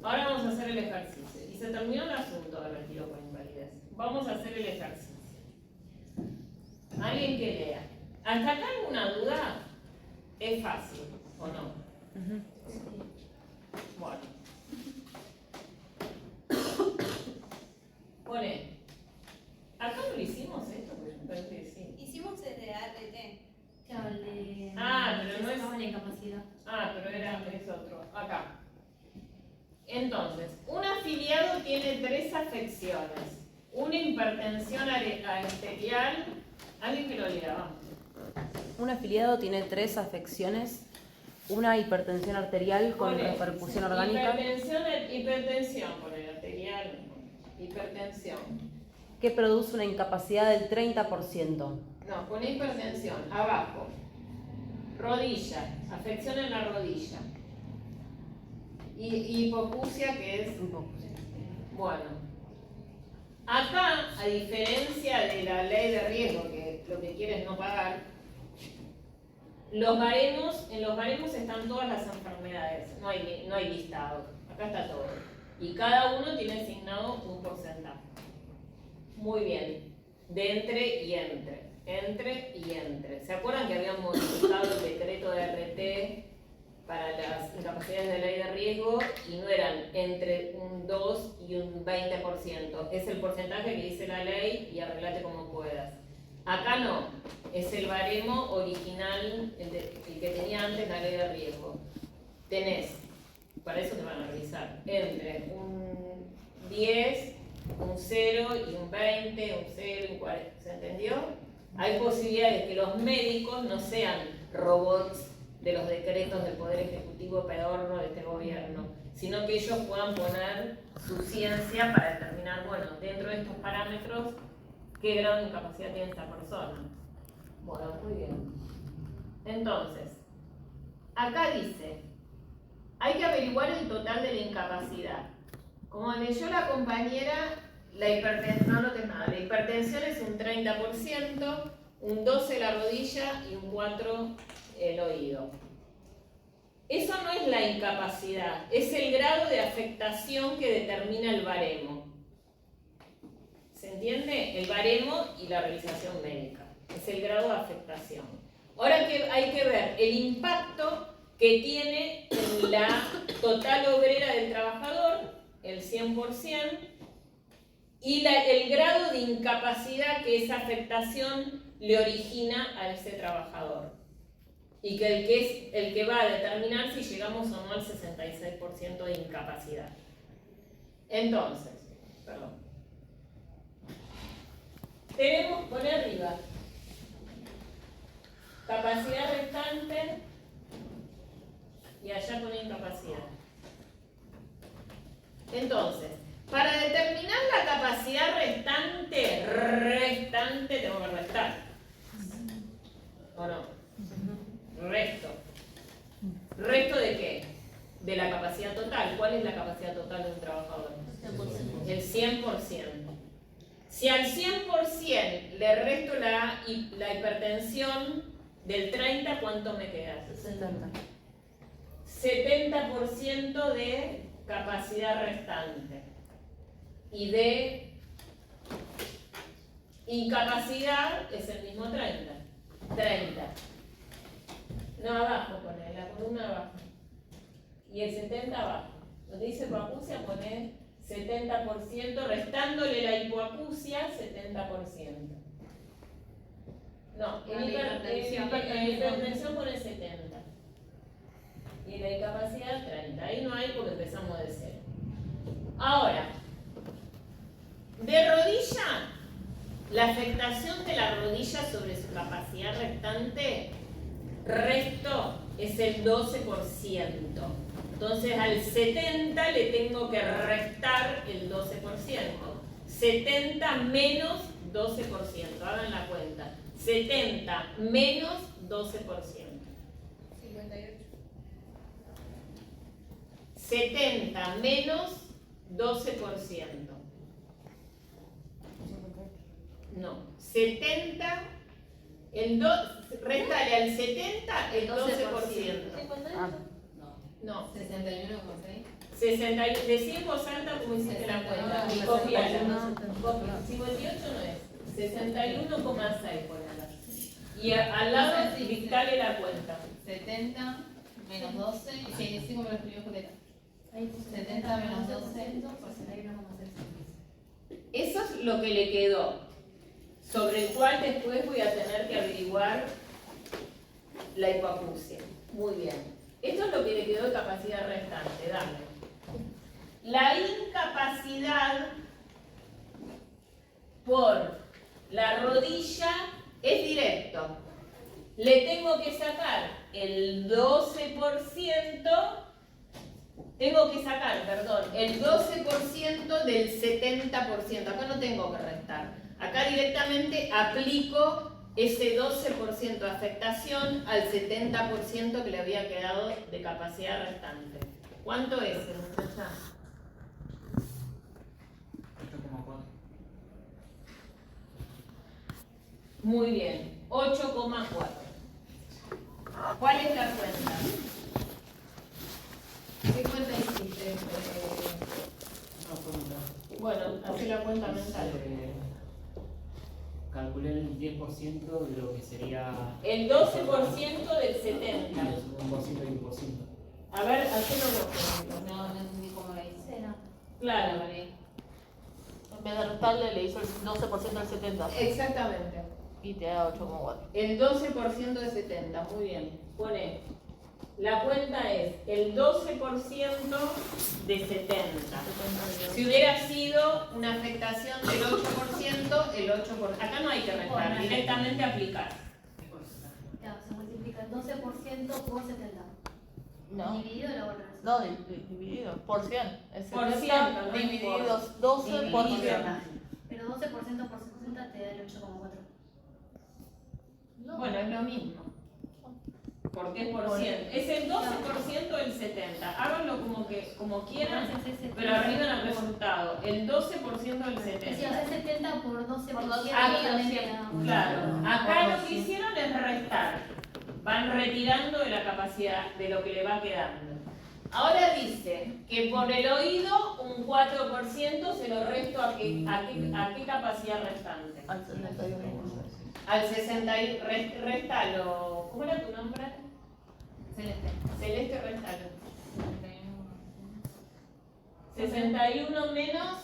S1: Ahora vamos a hacer el ejercicio. Y se terminó el asunto del retiro por invalidez. Vamos a hacer el ejercicio. ¿Alguien que lea? ¿Hasta acá alguna duda? ¿Es fácil o no? Bueno. Pone. ¿Acá no lo hicimos esto? Porque me parece que sí.
S3: Hicimos el de ART.
S5: Claro, el de.
S1: Pero no es.
S5: La incapacidad.
S1: Pero es otro. Acá. Entonces, un afiliado tiene 3 afecciones. Una hipertensión arterial. Alguien que lo lea, vamos.
S6: Un afiliado tiene 3 afecciones, una hipertensión arterial con repercusión orgánica.
S1: Hipertensión, poner arterial, hipertensión.
S6: Que produce una incapacidad del 30%.
S1: No, pone hipertensión, abajo. Rodilla, afección en la rodilla. Y hipoacusia, que es... Bueno. Acá, a diferencia de la ley de riesgo, que lo que quiere es no pagar, en los baremos están todas las enfermedades, no hay listado, acá está todo. Y cada uno tiene asignado un porcentaje. Muy bien, de entre y entre. ¿Se acuerdan que habían modificado el decreto de RT para las incapacidades de ley de riesgo y no eran entre un 2 y un 20%? Es el porcentaje que dice la ley y arreglate como puedas. Acá no, es el baremo original, el que tenía antes la ley de riesgo. Tenés, para eso te van a revisar, entre un 10, un 0 y un 20, un 0 y un 40. ¿Se entendió? Hay posibilidades de que los médicos no sean robots de los decretos del Poder Ejecutivo pedorro de este gobierno, sino que ellos puedan poner su ciencia para determinar, bueno, dentro de estos parámetros, qué grado de incapacidad tiene esta persona. Bueno, muy bien. Entonces, acá dice, hay que averiguar el total de la incapacidad. Como leyó la compañera, la hipertensión, no notes nada, la hipertensión es un 30%, un 12% la rodilla y un 4% el oído. Eso no es la incapacidad, es el grado de afectación que determina el baremo. ¿Se entiende? El baremo y la realización médica. Es el grado de afectación. Ahora que hay que ver el impacto que tiene en la total obrera del trabajador, el 100%, y el grado de incapacidad que esa afectación le origina a ese trabajador. Y que es el que va a determinar si llegamos o no al 66% de incapacidad. Entonces, perdón. Tenemos, pone arriba, capacidad restante y allá pone incapacidad. Entonces, para determinar la capacidad restante, tengo que restar. ¿O no? Resto. ¿Resto de qué? De la capacidad total. ¿Cuál es la capacidad total de un trabajador? El 100%. Si al 100% le resto la hipertensión del 30, ¿cuánto me queda? 70% de capacidad restante. Y de incapacidad es el mismo 30. 30. No, abajo pone, la columna abajo. Y el 70 abajo. Donde dice hipoacusia pone 70%, restándole la hipoacusia, 70%. No, en hipertensión pone 70. Y en la incapacidad 30. Ahí no hay porque empezamos de cero. Ahora, de rodilla, la afectación de la rodilla sobre su capacidad restante, resto es el 12%. Entonces al 70 le tengo que restar el 12%. 70 menos 12%, hagan la cuenta. 70 menos 12%.
S3: 58.
S1: 70 menos 12%. No, 70, réstale al 70 el 12%. No,
S3: 61,6.
S1: 60, decí en voz alta como hiciste la cuenta. Y copiala. 58 no es. 61,6 ponela. Y al lado dictale la cuenta.
S8: 70 menos 12, y 65 me lo escribió Julieta. 70 menos 12,
S3: por 61,6.
S1: Eso es lo que le quedó, sobre el cual después voy a tener que averiguar la hipoacusia. Muy bien. Esto es lo que le quedó de capacidad restante. Dale. La incapacidad por la rodilla es directo. Le tengo que sacar el 12%, el 12% del 70%. Acá no tengo que restar. Acá directamente aplico ese 12% de afectación al 70% que le había quedado de capacidad restante. ¿Cuánto es, muchacha?
S7: 8,4.
S1: Muy bien, 8,4. ¿Cuál es la cuenta? ¿Qué cuenta hiciste?
S7: No, cuenta.
S1: Bueno, hace la cuenta mental.
S7: Calculé el 10% de lo que sería.
S1: El 12% del 70.
S7: Un por ciento y un por ciento.
S1: A ver, hacelo vos.
S8: no entendí cómo la hice.
S3: No.
S1: Claro.
S6: En vez de restarle, le hizo el 12% al 70
S1: Exactamente.
S6: y te da 8,4.
S1: El 12% de 70, muy bien. Pone, la cuenta es el 12% de 70. Si hubiera sido una afectación del 8%, el 8%. Acá no hay que restar, directamente aplicar.
S3: Ya, se multiplica el 12% por 70.
S6: No,
S3: Dividido la otra.
S6: no, dividido por 100. Es
S1: Por
S6: 70
S1: ciento, no
S6: dividido
S1: por-
S6: 12 por
S1: dividido.
S6: 100.
S3: Pero 12% por 60 te da el 8,4.
S1: Bueno, es lo mismo. Porque es por 100. Es el 12% del 70. Háganlo como quieran, pero arriba en el resultado. El 12% del
S3: Si
S1: 70.
S3: haces 70 por 12%,
S1: Ah,
S3: también te da.
S1: claro. Acá lo que hicieron es restar. Van retirando de la capacidad de lo que le va quedando. Ahora dice que por el oído un 4% se lo resto a qué capacidad restante.
S6: Al 61.
S1: Al 60 restalo. ¿Cómo era tu nombre?
S8: Celeste.
S1: Celeste, restalo. 61 menos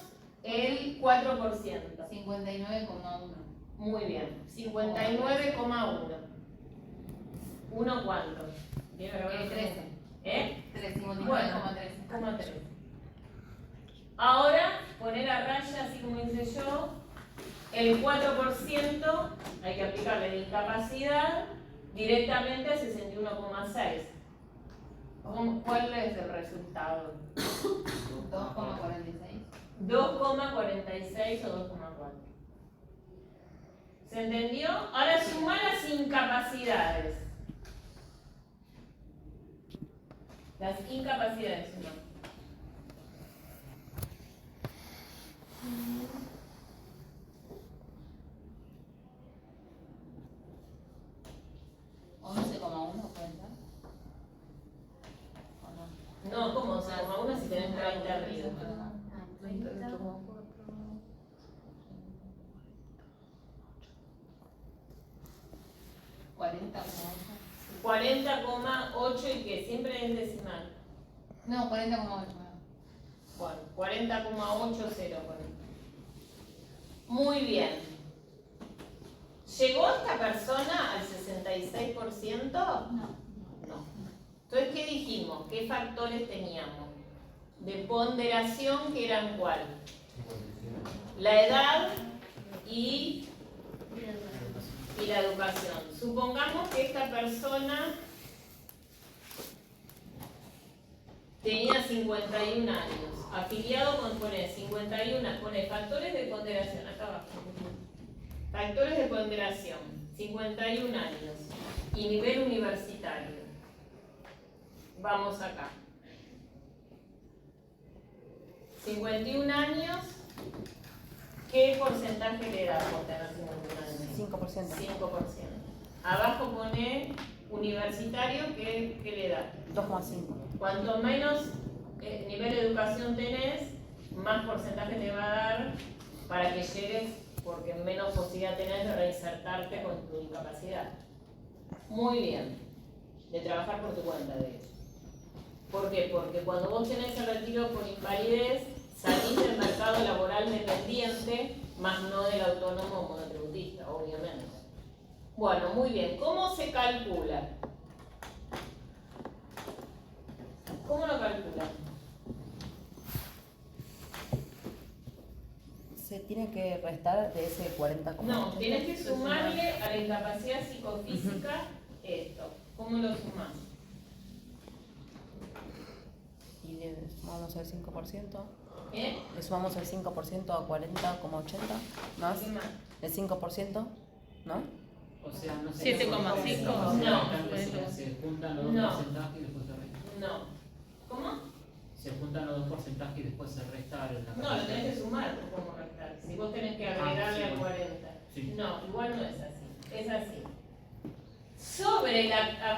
S1: el 4%.
S8: 59,1.
S1: Muy bien. 59,1. ¿Uno cuánto?
S8: 13.
S1: ¿Eh?
S8: 59,13.
S1: Ahora, poner a raya, así como hice yo, el 4% hay que aplicarle de incapacidad directamente a 61,6. ¿Cuál es el resultado?
S8: 2,46.
S1: 2,46 o 2,4. ¿Se entendió? Ahora suma las incapacidades. Las incapacidades suma.
S8: ¿Cuenta? ¿O no?
S1: No, ¿cómo? O sea, como una si tenés 30 arriba. 40,8 y que siempre es decimal.
S8: No, 40,8.
S1: Bueno, 40,80. Muy bien. ¿Llegó esta persona al 66%? No. Entonces, ¿qué dijimos? ¿Qué factores teníamos? De ponderación, que eran ¿cuál? La edad y la educación. Supongamos que esta persona tenía 51 años, afiliado con, pone 51, pone factores de ponderación, acá abajo. Factores de ponderación, 51 años y nivel universitario. Vamos acá. 51 años, ¿qué porcentaje le da por tener 51 años?
S6: 5%.
S1: 5%. Abajo pone universitario, ¿qué le da?
S6: 2,5.
S1: Cuanto menos nivel de educación tenés, más porcentaje te va a dar para que llegues, porque menos posibilidad tenés de reinsertarte con tu incapacidad. Muy bien. De trabajar por tu cuenta, de hecho. ¿Por qué? Porque cuando vos tenés el retiro por invalidez, salís del mercado laboral dependiente, más no del autónomo monotributista, obviamente. Bueno, muy bien. ¿Cómo se calcula? ¿Cómo lo calculan?
S6: Se tiene que restar de ese 40,8.
S1: No, tienes que sumarle a la incapacidad psicofísica esto. ¿Cómo lo sumás?
S6: Y le sumamos el 5%.
S1: ¿Eh?
S6: Le sumamos el 5% a 40,80. Más
S1: ¿Qué más?
S6: el 5%, ¿no?
S7: O sea, no sé.
S4: 7,5.
S1: No.
S7: Se juntan los dos
S1: No.
S7: porcentajes y después se resta.
S1: No. ¿Cómo?
S7: Se juntan los dos porcentajes y después se resta la
S1: No, lo tenés que sumar, ¿cómo restar? Si vos tenés que agregarle al 40.
S7: Sí.
S1: No, igual no es así. Es así. Sobre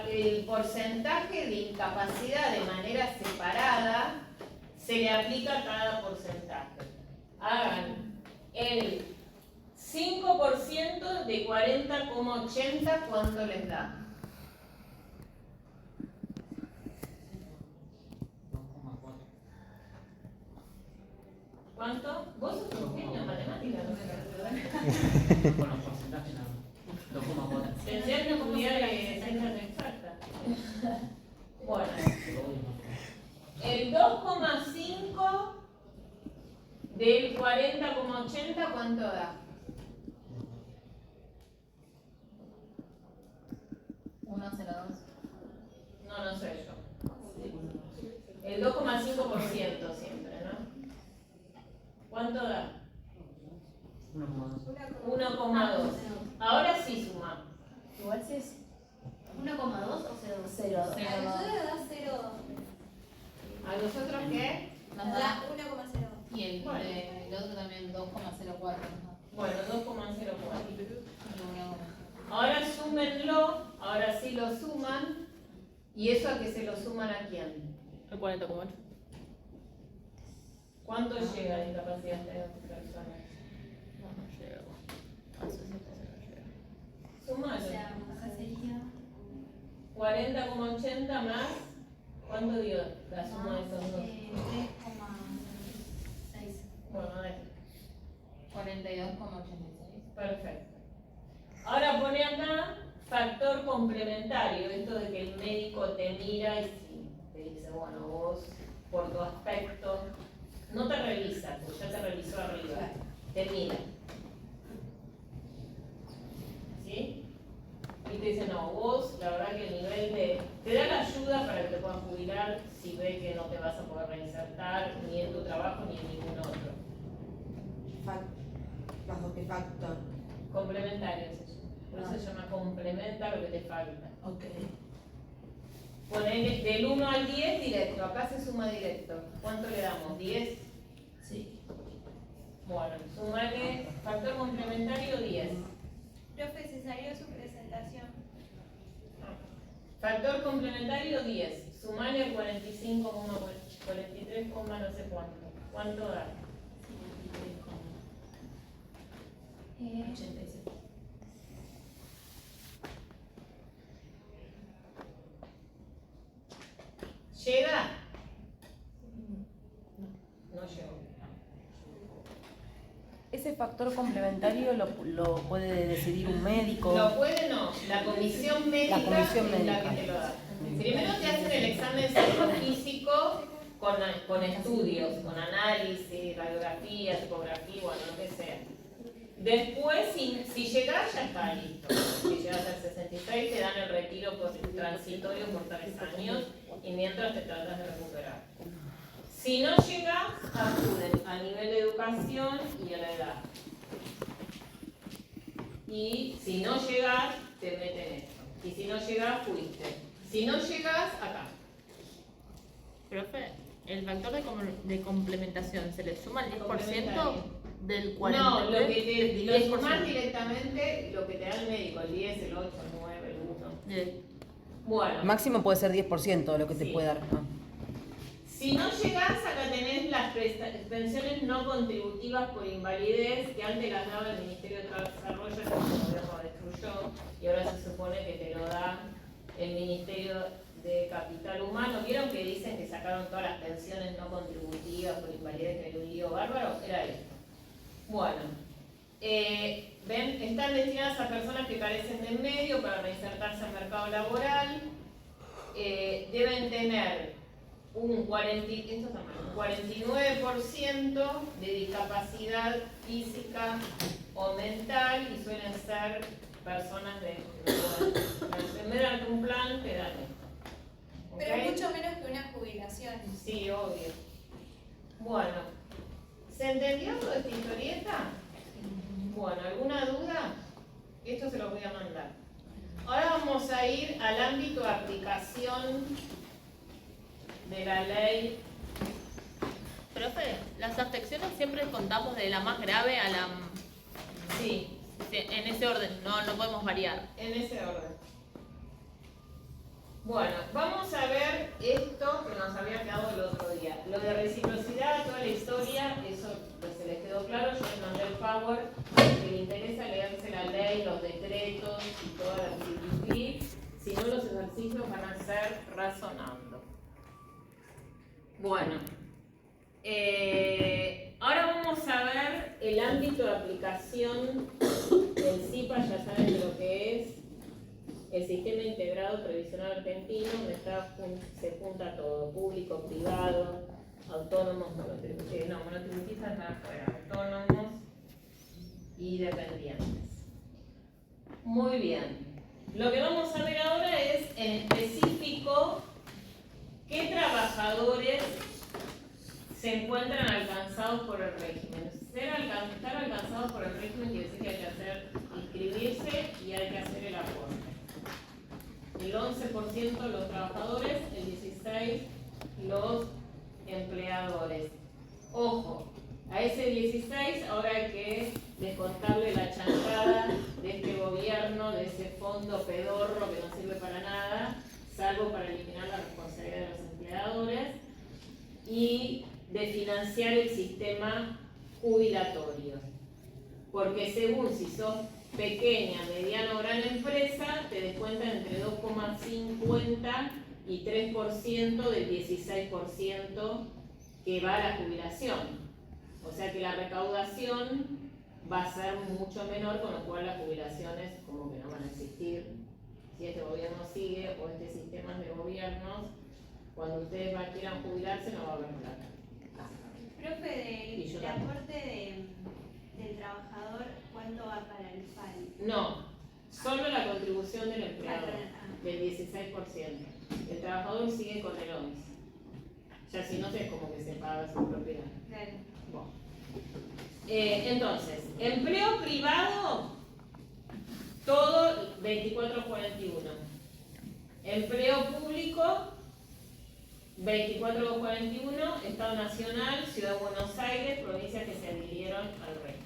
S1: el porcentaje de incapacidad de manera separada, se le aplica cada porcentaje. Hagan el 5% de 40,80, ¿cuánto les da?
S7: 2,4.
S1: ¿Cuánto? Vos sos un genio en matemáticas, no sé qué.
S7: Con los porcentajes nada más. 2,4.
S1: Tendrías que estudiar ciencias exactas. Bueno, el 2,5 del 40,80, ¿cuánto da?
S8: 1,02.
S1: No, no sé yo. El 2,5% siempre, ¿no? ¿Cuánto da?
S7: 1,2.
S1: 1,2. Ahora sí suma.
S2: Igual si es
S3: 1,2 o 0,2.
S2: 0.
S3: A nosotros nos da 0.
S1: ¿A nosotros qué?
S8: Nos
S3: Nos
S8: da.
S3: da 1,0.
S8: Y el otro también 2,04.
S1: Bueno, 2,04. Ahora súmenlo a ahora sí lo suman. ¿Y eso a qué se lo suman a quién?
S4: El 40,8.
S1: ¿Cuánto llega de incapacidad de persona?
S4: No, no llego. Al 60 no llego.
S3: O
S1: Sumalo.
S3: sea, acá sería
S1: 40,80 más. ¿Cuánto dio la suma de esos dos?
S3: 3,6.
S1: Bueno, a ver.
S8: 42,86.
S1: Perfecto. Ahora pone acá factor complementario, esto de que el médico te mira y si te dice, bueno, vos por tu aspecto, no te revisa, pues ya te revisó arriba, te mira. ¿Sí? Y te dice, no, vos, la verdad que el nivel de... Te da la ayuda para que te puedas jubilar si ve que no te vas a poder reinsertar ni en tu trabajo ni en ningún otro.
S2: ¿Bajo qué factor?
S1: Complementario es eso. Por eso se llama complementa lo que te falta.
S2: Ok.
S1: Ponele del 1 al 10 directo, acá se suma directo. ¿Cuánto le damos? ¿10?
S2: Sí.
S1: Bueno, sumale factor complementario 10.
S3: Profe, se salió su presentación.
S1: Factor complementario 10. Sumale 45, 43, no sé cuánto. ¿Cuánto da?
S2: 86.
S1: ¿Llega? No llegó.
S6: ¿Ese factor complementario lo puede decidir un médico?
S1: ¿Lo puede? No. La comisión médica
S6: La comisión
S1: es la
S6: médica.
S1: que te lo da. Primero te hacen el examen psicofísico con estudios, con análisis, radiografía, topografía, bueno, lo que sea. Después, si llegás, ya está listo. Si llegas al 66, te dan el retiro transitorio por 3 años y mientras te tratas de recuperar. Si no llegás, acuden a nivel de educación y a la edad. Y si no llegás, te meten esto. Y si no llegás, fuiste. Si no llegás, acá.
S4: Profe, el factor de complementación, ¿se le suma el 10%
S1: Complementario.
S4: del 40%?
S1: No, lo que
S4: del
S1: lo
S4: 10%.
S1: sumás directamente lo que te da el médico, el 10, el 8, el 9, el 1.
S4: Bien.
S1: Bueno,
S6: Máximo puede ser 10% de lo que te
S1: Sí.
S6: puede dar. ¿No?
S1: si no llegás, acá tenés las pensiones no contributivas por invalidez, que antes las daba el Ministerio de Desarrollo, que el gobierno destruyó, y ahora se supone que te lo da el Ministerio de Capital Humano. ¿Vieron que dicen que sacaron todas las pensiones no contributivas por invalidez, que era un lío bárbaro? Era esto. Bueno, ven, están destinadas a personas que carecen de medio para reinsertarse al mercado laboral. Deben tener un 49% de discapacidad física o mental y suelen ser personas de... En vez de darte un plan, te dan esto.
S3: Pero
S1: ¿Ok?
S3: mucho menos que una jubilación.
S1: Sí, obvio. Bueno, ¿se entendió toda esta historieta? Bueno, ¿alguna duda? Esto se lo voy a mandar. Ahora vamos a ir al ámbito de aplicación de la ley.
S4: Profe, las afecciones siempre contamos de la más grave a la...
S1: Sí,
S4: En ese orden, no podemos variar.
S1: en ese orden. Bueno, vamos a ver esto que nos había quedado el otro día. Lo de reciprocidad, toda la historia, eso pues, se les quedó claro. Yo les mandé el Power. Si le interesa leerse la ley, los decretos y toda la circunscripción. Si no, los ejercicios van a ser razonando. Bueno, ahora vamos a ver el ámbito de aplicación del CIPA. Ya saben de lo que es el Sistema Integrado Previsional Argentino, donde se junta todo, público, privado, autónomos, monotributistas nada fuera, autónomos y dependientes. Muy bien. Lo que vamos a ver ahora es, en específico, qué trabajadores se encuentran alcanzados por el régimen. Estar alcanzados por el régimen quiere decir que hay que inscribirse y hay que hacer el aporte. El 11% los trabajadores, el 16% los empleadores. Ojo, a ese 16 ahora hay que descontarle la chancada de este gobierno, de ese fondo mundo pedorro que no sirve para nada, salvo para eliminar la responsabilidad de los empleadores, y de financiar el sistema jubilatorio. Porque según si sos pequeña, mediana o gran empresa, te descuentan entre 2,50 y 3% del 16% que va a la jubilación. O sea que la recaudación va a ser mucho menor, con lo cual las jubilaciones como que no van a existir si este gobierno sigue, o este sistema de gobiernos. Cuando ustedes quieran jubilarse no va a haber plata.
S3: Profe,
S1: Y yo
S3: del
S1: también.
S3: aporte del trabajador, ¿cuánto va para el PAN?
S1: No, solo la contribución del empleador,
S3: Ah.
S1: del 16%. El trabajador sigue con el 11%. Ya si no sé, es como que se paga su propiedad.
S3: Claro.
S1: Bueno. Entonces, empleo privado, todo 24,41. Empleo público, 24,41. Estado Nacional, Ciudad de Buenos Aires, provincias que se adhirieron al régimen.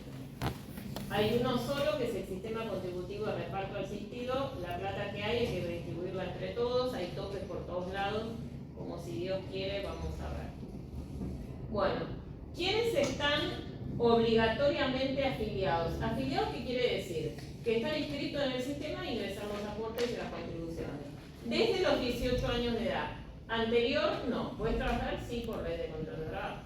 S1: Hay uno solo, que es el sistema contributivo de reparto asistido. La plata que hay que distribuirla entre todos, hay topes por todos lados, como si Dios quiere, vamos a ver. Bueno, ¿quiénes están obligatoriamente afiliados? ¿Afiliados qué quiere decir? Que están inscritos en el sistema e ingresan los aportes y las contribuciones. Desde los 18 años de edad. Anterior, no. ¿Puedes trabajar? Sí, por ley de contrato de trabajo.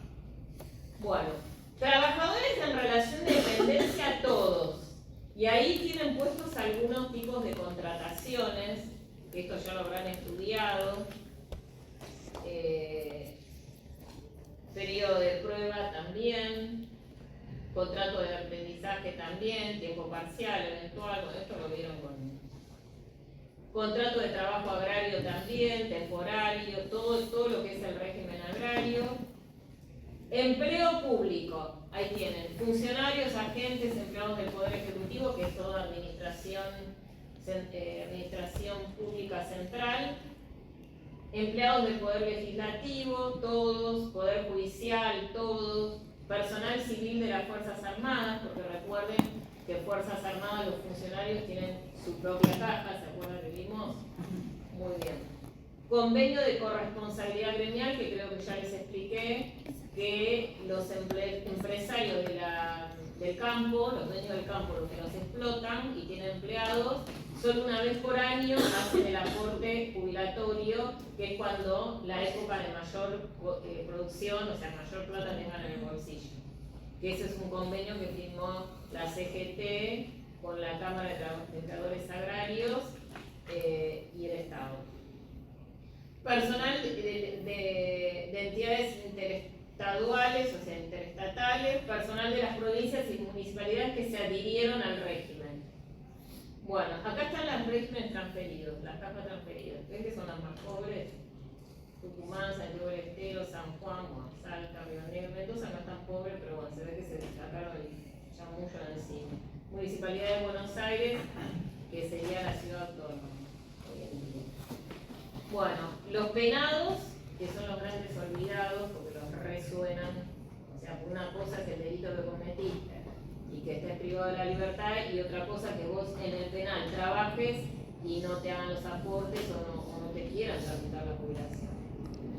S1: Bueno, trabajadores en relación de dependencia, todos. Y ahí tienen puestos algunos tipos de contrataciones, que esto ya lo habrán estudiado. Periodo de prueba también, contrato de aprendizaje también, tiempo parcial, eventual, bueno, esto lo vieron con contrato de trabajo agrario también, temporario, todo lo que es el régimen agrario. Empleo público, ahí tienen funcionarios, agentes, empleados del Poder Ejecutivo, que es toda administración pública central. Empleados del Poder Legislativo, todos, Poder Judicial, todos, personal civil de las Fuerzas Armadas, porque recuerden que Fuerzas Armadas, los funcionarios tienen su propia caja, ¿se acuerdan que vimos? Muy bien. Convenio de corresponsabilidad gremial, que creo que ya les expliqué, que los empresarios del campo, los dueños del campo, los que nos explotan y tienen empleados, solo una vez por año hacen el aporte jubilatorio, que es cuando la época de mayor producción, o sea, mayor plata tengan en el bolsillo. Que ese es un convenio que firmó la CGT con la Cámara de Empleadores Agrarios y el Estado. Personal de entidades interestaduales, o sea, interestatales, personal de las provincias y municipalidades que se adhirieron al régimen. Bueno, acá están los regímenes transferidos, las capas transferidas. ¿Ven que son las más pobres? Tucumán, Santiago del Estero, San Juan, Salta, Río Negro, Mendoza no están pobres, pero bueno, se ve que se sacaron el chamullo encima. Municipalidad de Buenos Aires, que sería la ciudad autónoma hoy en día. Bueno, los penados, que son los grandes olvidados, porque los resuenan, o sea, una cosa es el delito que cometiste y que estés privado de la libertad, y otra cosa que vos en el penal trabajes y no te hagan los aportes o no te quieran tramitar la jubilación.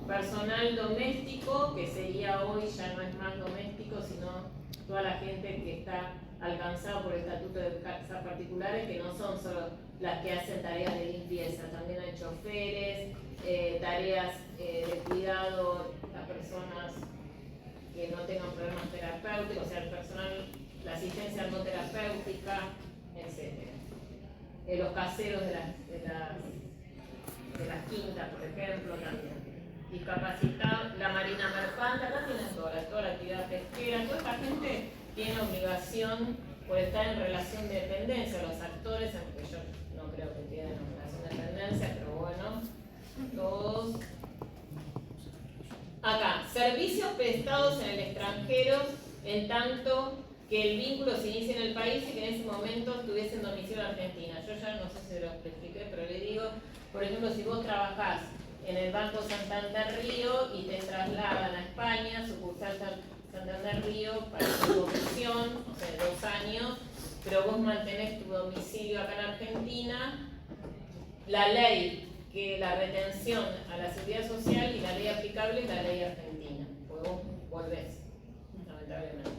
S1: Personal doméstico, que sería hoy, ya no es más doméstico, sino toda la gente que está alcanzada por el estatuto de casas particulares, que no son solo las que hacen tareas de limpieza, también hay choferes, tareas de cuidado a personas que no tengan problemas terapéuticos, o sea, el personal, la asistencia no terapéutica, etc. Los caseros de las quintas, por ejemplo, también. Discapacitados, la marina mercante, acá tienen toda la actividad pesquera, toda esta gente tiene obligación por estar en relación de dependencia. Los actores, aunque yo no creo que tienen relación de dependencia, pero bueno, todos. Acá, servicios prestados en el extranjero, en tanto que el vínculo se inicia en el país y que en ese momento estuviese en domicilio en Argentina. Yo ya no sé si lo expliqué, pero le digo, por ejemplo, si vos trabajás en el Banco Santander Río y te trasladan a España, sucursal Santander Río para tu comisión, o sea, 2 años, pero vos mantenés tu domicilio acá en Argentina, la ley que la retención a la seguridad social y la ley aplicable es la ley argentina. Luego volvés, lamentablemente.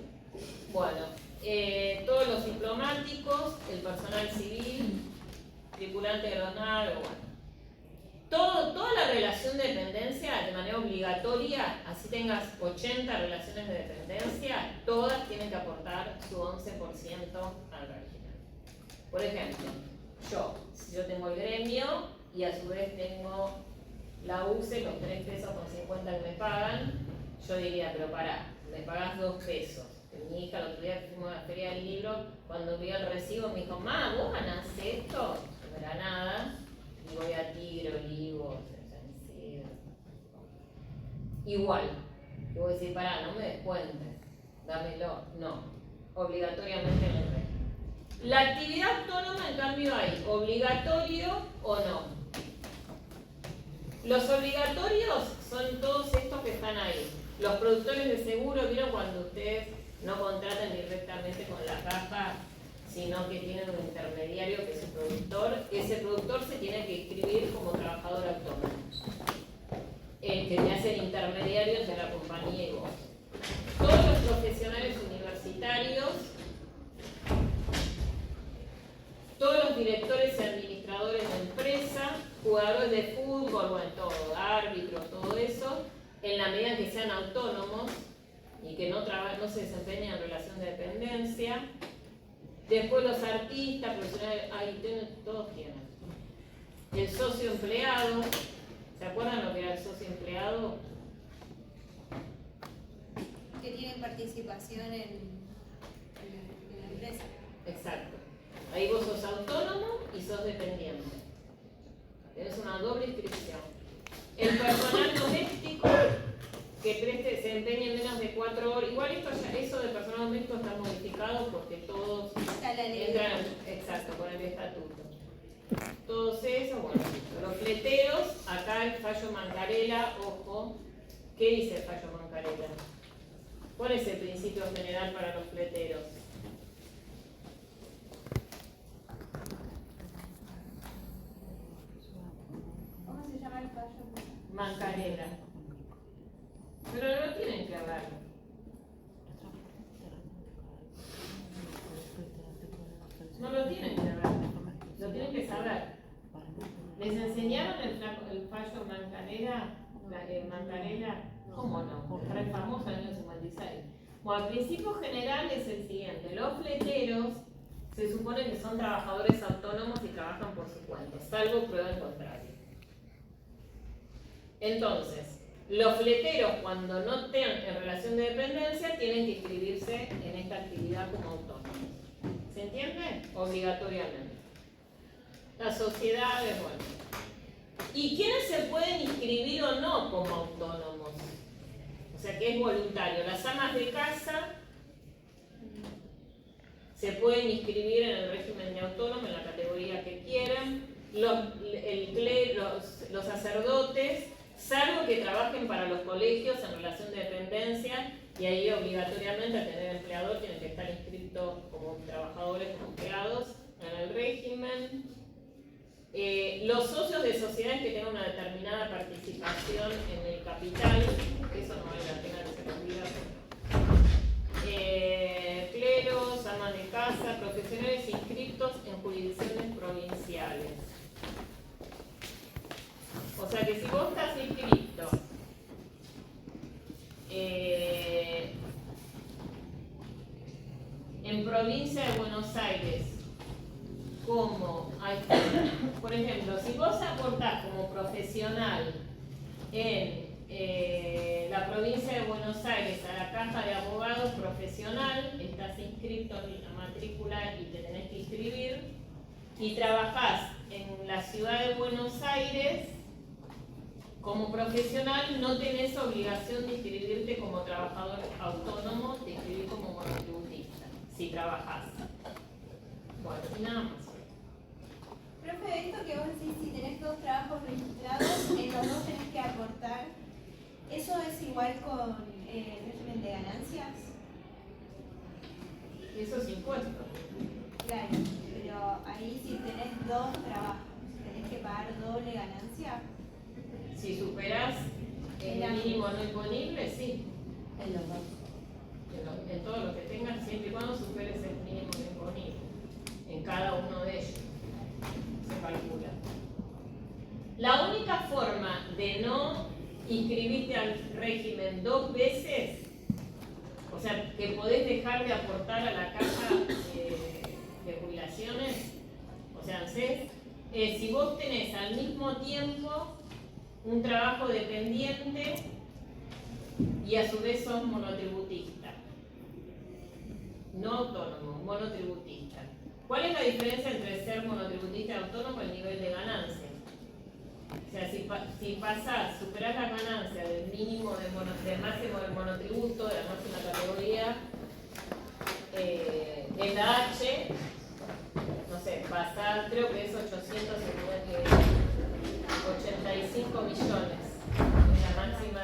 S1: Bueno, todos los diplomáticos, el personal civil, tripulante de aeronave, bueno. Toda la relación de dependencia de manera obligatoria, así tengas 80 relaciones de dependencia, todas tienen que aportar su 11% al régimen. Por ejemplo, si yo tengo el gremio y a su vez tengo la UCE, los 3 pesos con 50 que me pagan, yo diría, pero pará, me pagás 2 pesos. Mi hija, el otro día que fuimos a la feria del libro, cuando vi el recibo me dijo, ma, ¿vos ganás esto? No era nada. Y voy a Tigre, Olivos, San igual. Y voy a decir, pará, no me descuentes, dámelo. No, obligatoriamente en el régimen. La actividad autónoma, en cambio, hay obligatorio o no. Los obligatorios son todos estos que están ahí. Los productores de seguro, ¿vieron cuando ustedes no contratan directamente con la caja, sino que tienen un intermediario que es el productor? Ese productor se tiene que inscribir como trabajador autónomo. El que te hace el intermediario entre la compañía y vos. Todos los profesionales universitarios, todos los directores y administradores de empresa, jugadores de fútbol, bueno, todo, árbitros, todo eso, en la medida que sean autónomos y que no se desempeñen en relación de dependencia. Después los artistas, profesionales, ahí todos tienen. El socio empleado, ¿se acuerdan lo que era el socio empleado?
S3: Que tienen participación en la empresa.
S1: Exacto. Ahí vos sos autónomo y sos dependiente. Tenés una doble inscripción. El personal doméstico que se empeñe en menos de 4 horas. Igual eso de personal doméstico está modificado porque todos entran, exacto, con el estatuto. Todos esos, bueno, los fleteros, acá el fallo Mancarela, ojo, ¿qué dice el fallo Mancarela? ¿Cuál es el principio general para los fleteros?
S3: ¿Cómo se llama el fallo?
S1: Mancarela. Pero no lo tienen que ver. No lo tienen que ver. Lo tienen que saber. ¿Les enseñaron el fallo Mancarela? Mancarela, ¿cómo no? Era famoso en el año 56. Bueno, el principio general es el siguiente. Los fleteros se supone que son trabajadores autónomos y trabajan por su cuenta, salvo prueba en contrario. Entonces, los fleteros, cuando no estén en relación de dependencia, tienen que inscribirse en esta actividad como autónomos. ¿Se entiende? Obligatoriamente. Las sociedades, bueno. ¿Y quiénes se pueden inscribir o no como autónomos? O sea, que es voluntario. Las amas de casa se pueden inscribir en el régimen de autónomo, en la categoría que quieran. Los sacerdotes, salvo que trabajen para los colegios en relación de dependencia, y ahí obligatoriamente al tener empleador tienen que estar inscritos como trabajadores, como empleados en el régimen. Los socios de sociedades que tengan una determinada participación en el capital, eso no vale la pena que se los diga. Cleros, amas de casa, profesionales inscritos en jurisdicciones provinciales. O sea que si vos estás inscrito en provincia de Buenos Aires, como, por ejemplo, si vos aportás como profesional en la provincia de Buenos Aires a la Caja de Abogados Profesional, estás inscrito en la matrícula y te tenés que inscribir, y trabajás en la ciudad de Buenos Aires, como profesional no tenés obligación de inscribirte como trabajador autónomo, te inscribís como monotributista, si trabajás. Bueno, y nada más.
S3: Profe, esto que vos decís, si tenés 2 trabajos registrados, en los 2 tenés que aportar, ¿eso es igual con el régimen de ganancias?
S1: Eso es impuesto.
S3: Claro, pero ahí si tenés 2 trabajos, tenés que pagar doble ganancia?
S1: Si superás el mínimo no imponible, sí.
S2: En los dos.
S1: En todo lo que tengas, siempre y cuando superes el mínimo no imponible. En cada uno de ellos se calcula. La única forma de no inscribirte al régimen 2 veces, o sea, que podés dejar de aportar a la caja de jubilaciones, o sea, ANSES, es si vos tenés al mismo tiempo un trabajo dependiente y a su vez sos monotributista. No autónomo, monotributista. ¿Cuál es la diferencia entre ser monotributista y autónomo? El nivel de ganancia. O sea, si pasás, superás la ganancia del mínimo del máximo del monotributo, de la máxima categoría, en la H, no sé, pasás, creo que es 885 millones, es la máxima,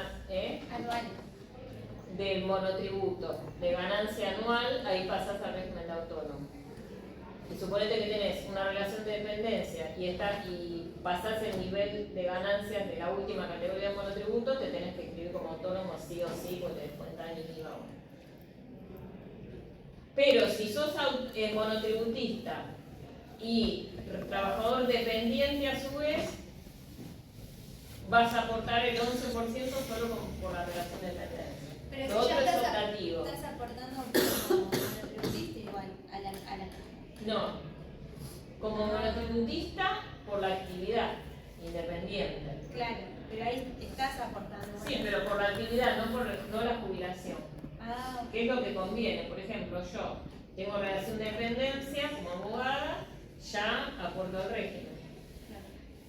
S3: Anual.
S1: del monotributo, de ganancia anual, ahí pasás al régimen de autónomo. Y suponete que tenés una relación de dependencia y pasás el nivel de ganancias de la última categoría de monotributo, te tenés que inscribir como autónomo sí o sí, porque te descuentan el IVA. Pero si sos monotributista y trabajador dependiente a su vez, vas a aportar el 11% solo por la relación de dependencia.
S3: Pero
S1: Lo
S3: si ya
S1: otro es
S3: estás
S1: optativo.
S3: estás aportando como monotributista igual a la
S1: No, como monotributista por la actividad independiente.
S3: Claro, pero ahí estás aportando.
S1: Sí, pero por la actividad, no la jubilación.
S3: Ah, ok.
S1: ¿Qué es lo que conviene? Por ejemplo, yo tengo relación de dependencia como abogada, ya aporto al régimen.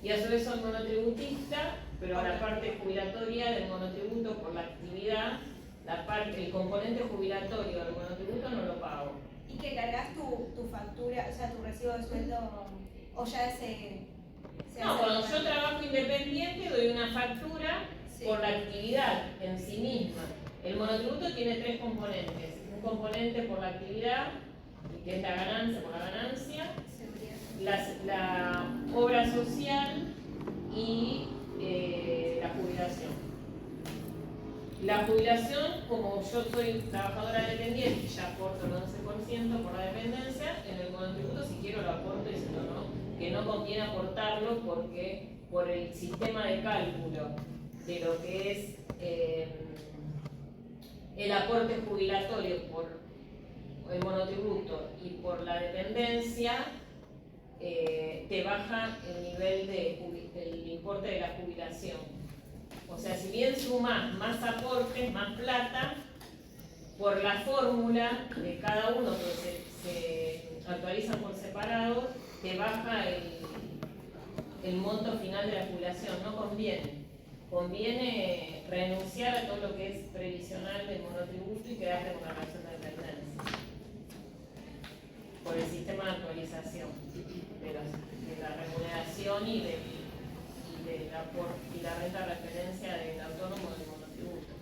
S1: Y a su vez soy monotributista, pero a la parte jubilatoria del monotributo por la actividad, el componente jubilatorio del monotributo no lo pago.
S3: ¿Y que cargas tu factura, o sea, tu recibo de sueldo, o ya se
S1: No,
S3: hace?
S1: cuando yo trabajo independiente doy una factura
S3: Sí.
S1: por la actividad en sí misma. El monotributo tiene 3 componentes. Un componente por la actividad, que es la ganancia por la ganancia,
S3: Seguridad.
S1: la obra social y la jubilación. La jubilación, como yo soy trabajadora dependiente y ya aporto el 11% por la dependencia, en el monotributo si quiero lo aporto y si no, no, que no conviene aportarlo porque por el sistema de cálculo de lo que es el aporte jubilatorio por el monotributo y por la dependencia, te baja el nivel del importe de la jubilación. O sea, si bien sumas más aportes, más plata, por la fórmula de cada uno que se actualizan por separado, te baja el monto final de la jubilación. No conviene. Conviene renunciar a todo lo que es previsional del monotributo y quedarte con la relación de dependencia. Por el sistema de actualización de la remuneración y la renta de referencia del autónomo del monotributo.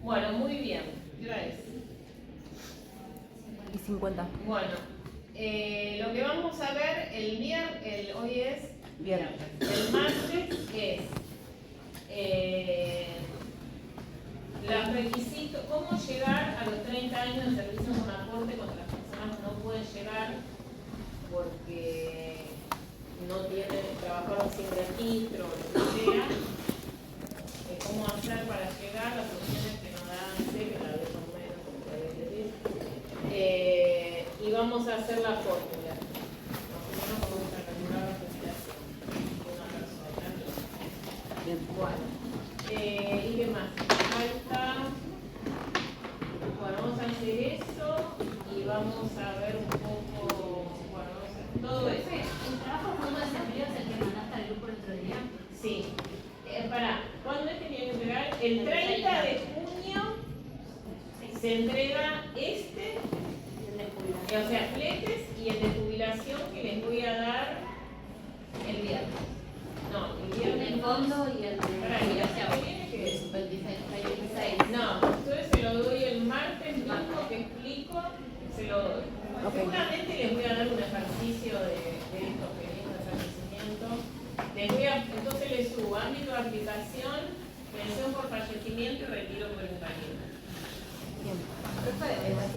S1: Bueno, muy bien. ¿Qué hora es?
S6: Y 50.
S1: Bueno, lo que vamos a ver hoy es
S6: Viernes.
S1: el martes es los requisitos, cómo llegar a los 30 años de servicio con aporte cuando las personas no pueden llegar porque no tienen trabajaron sin registro o lo que sea. Cómo hacer para llegar, las opciones que nos dan, sé que la vez más o menos, como te había decir. Y vamos a hacer la fórmula. Más o menos vamos a calcular la jubilación de una persona.
S6: Bien.
S1: Bueno, ¿y qué más? Falta. Bueno, vamos a hacer eso y vamos a ver un poco. Bueno, vamos a hacer todo eso.
S8: ¿El trabajo de fondo de desempleo es el que mandaste al grupo el otro día?
S1: Sí. ¿Cuándo es que tiene que entregar? El 30 de junio se entrega o sea, fletes y el de jubilación que les voy a dar
S8: El viernes.
S1: no, el viernes.
S8: El fondo y el de
S1: Pará, el viernes que viene, ¿qué es?
S8: 26.
S1: No, entonces se lo doy el martes mismo que explico, se lo doy.
S6: Ok.
S1: Seguramente les voy a dar un ejercicio de estos pequeños ejercicios Entonces le subo ámbito de aplicación, pensión por fallecimiento y retiro por invalidez.
S2: Profe,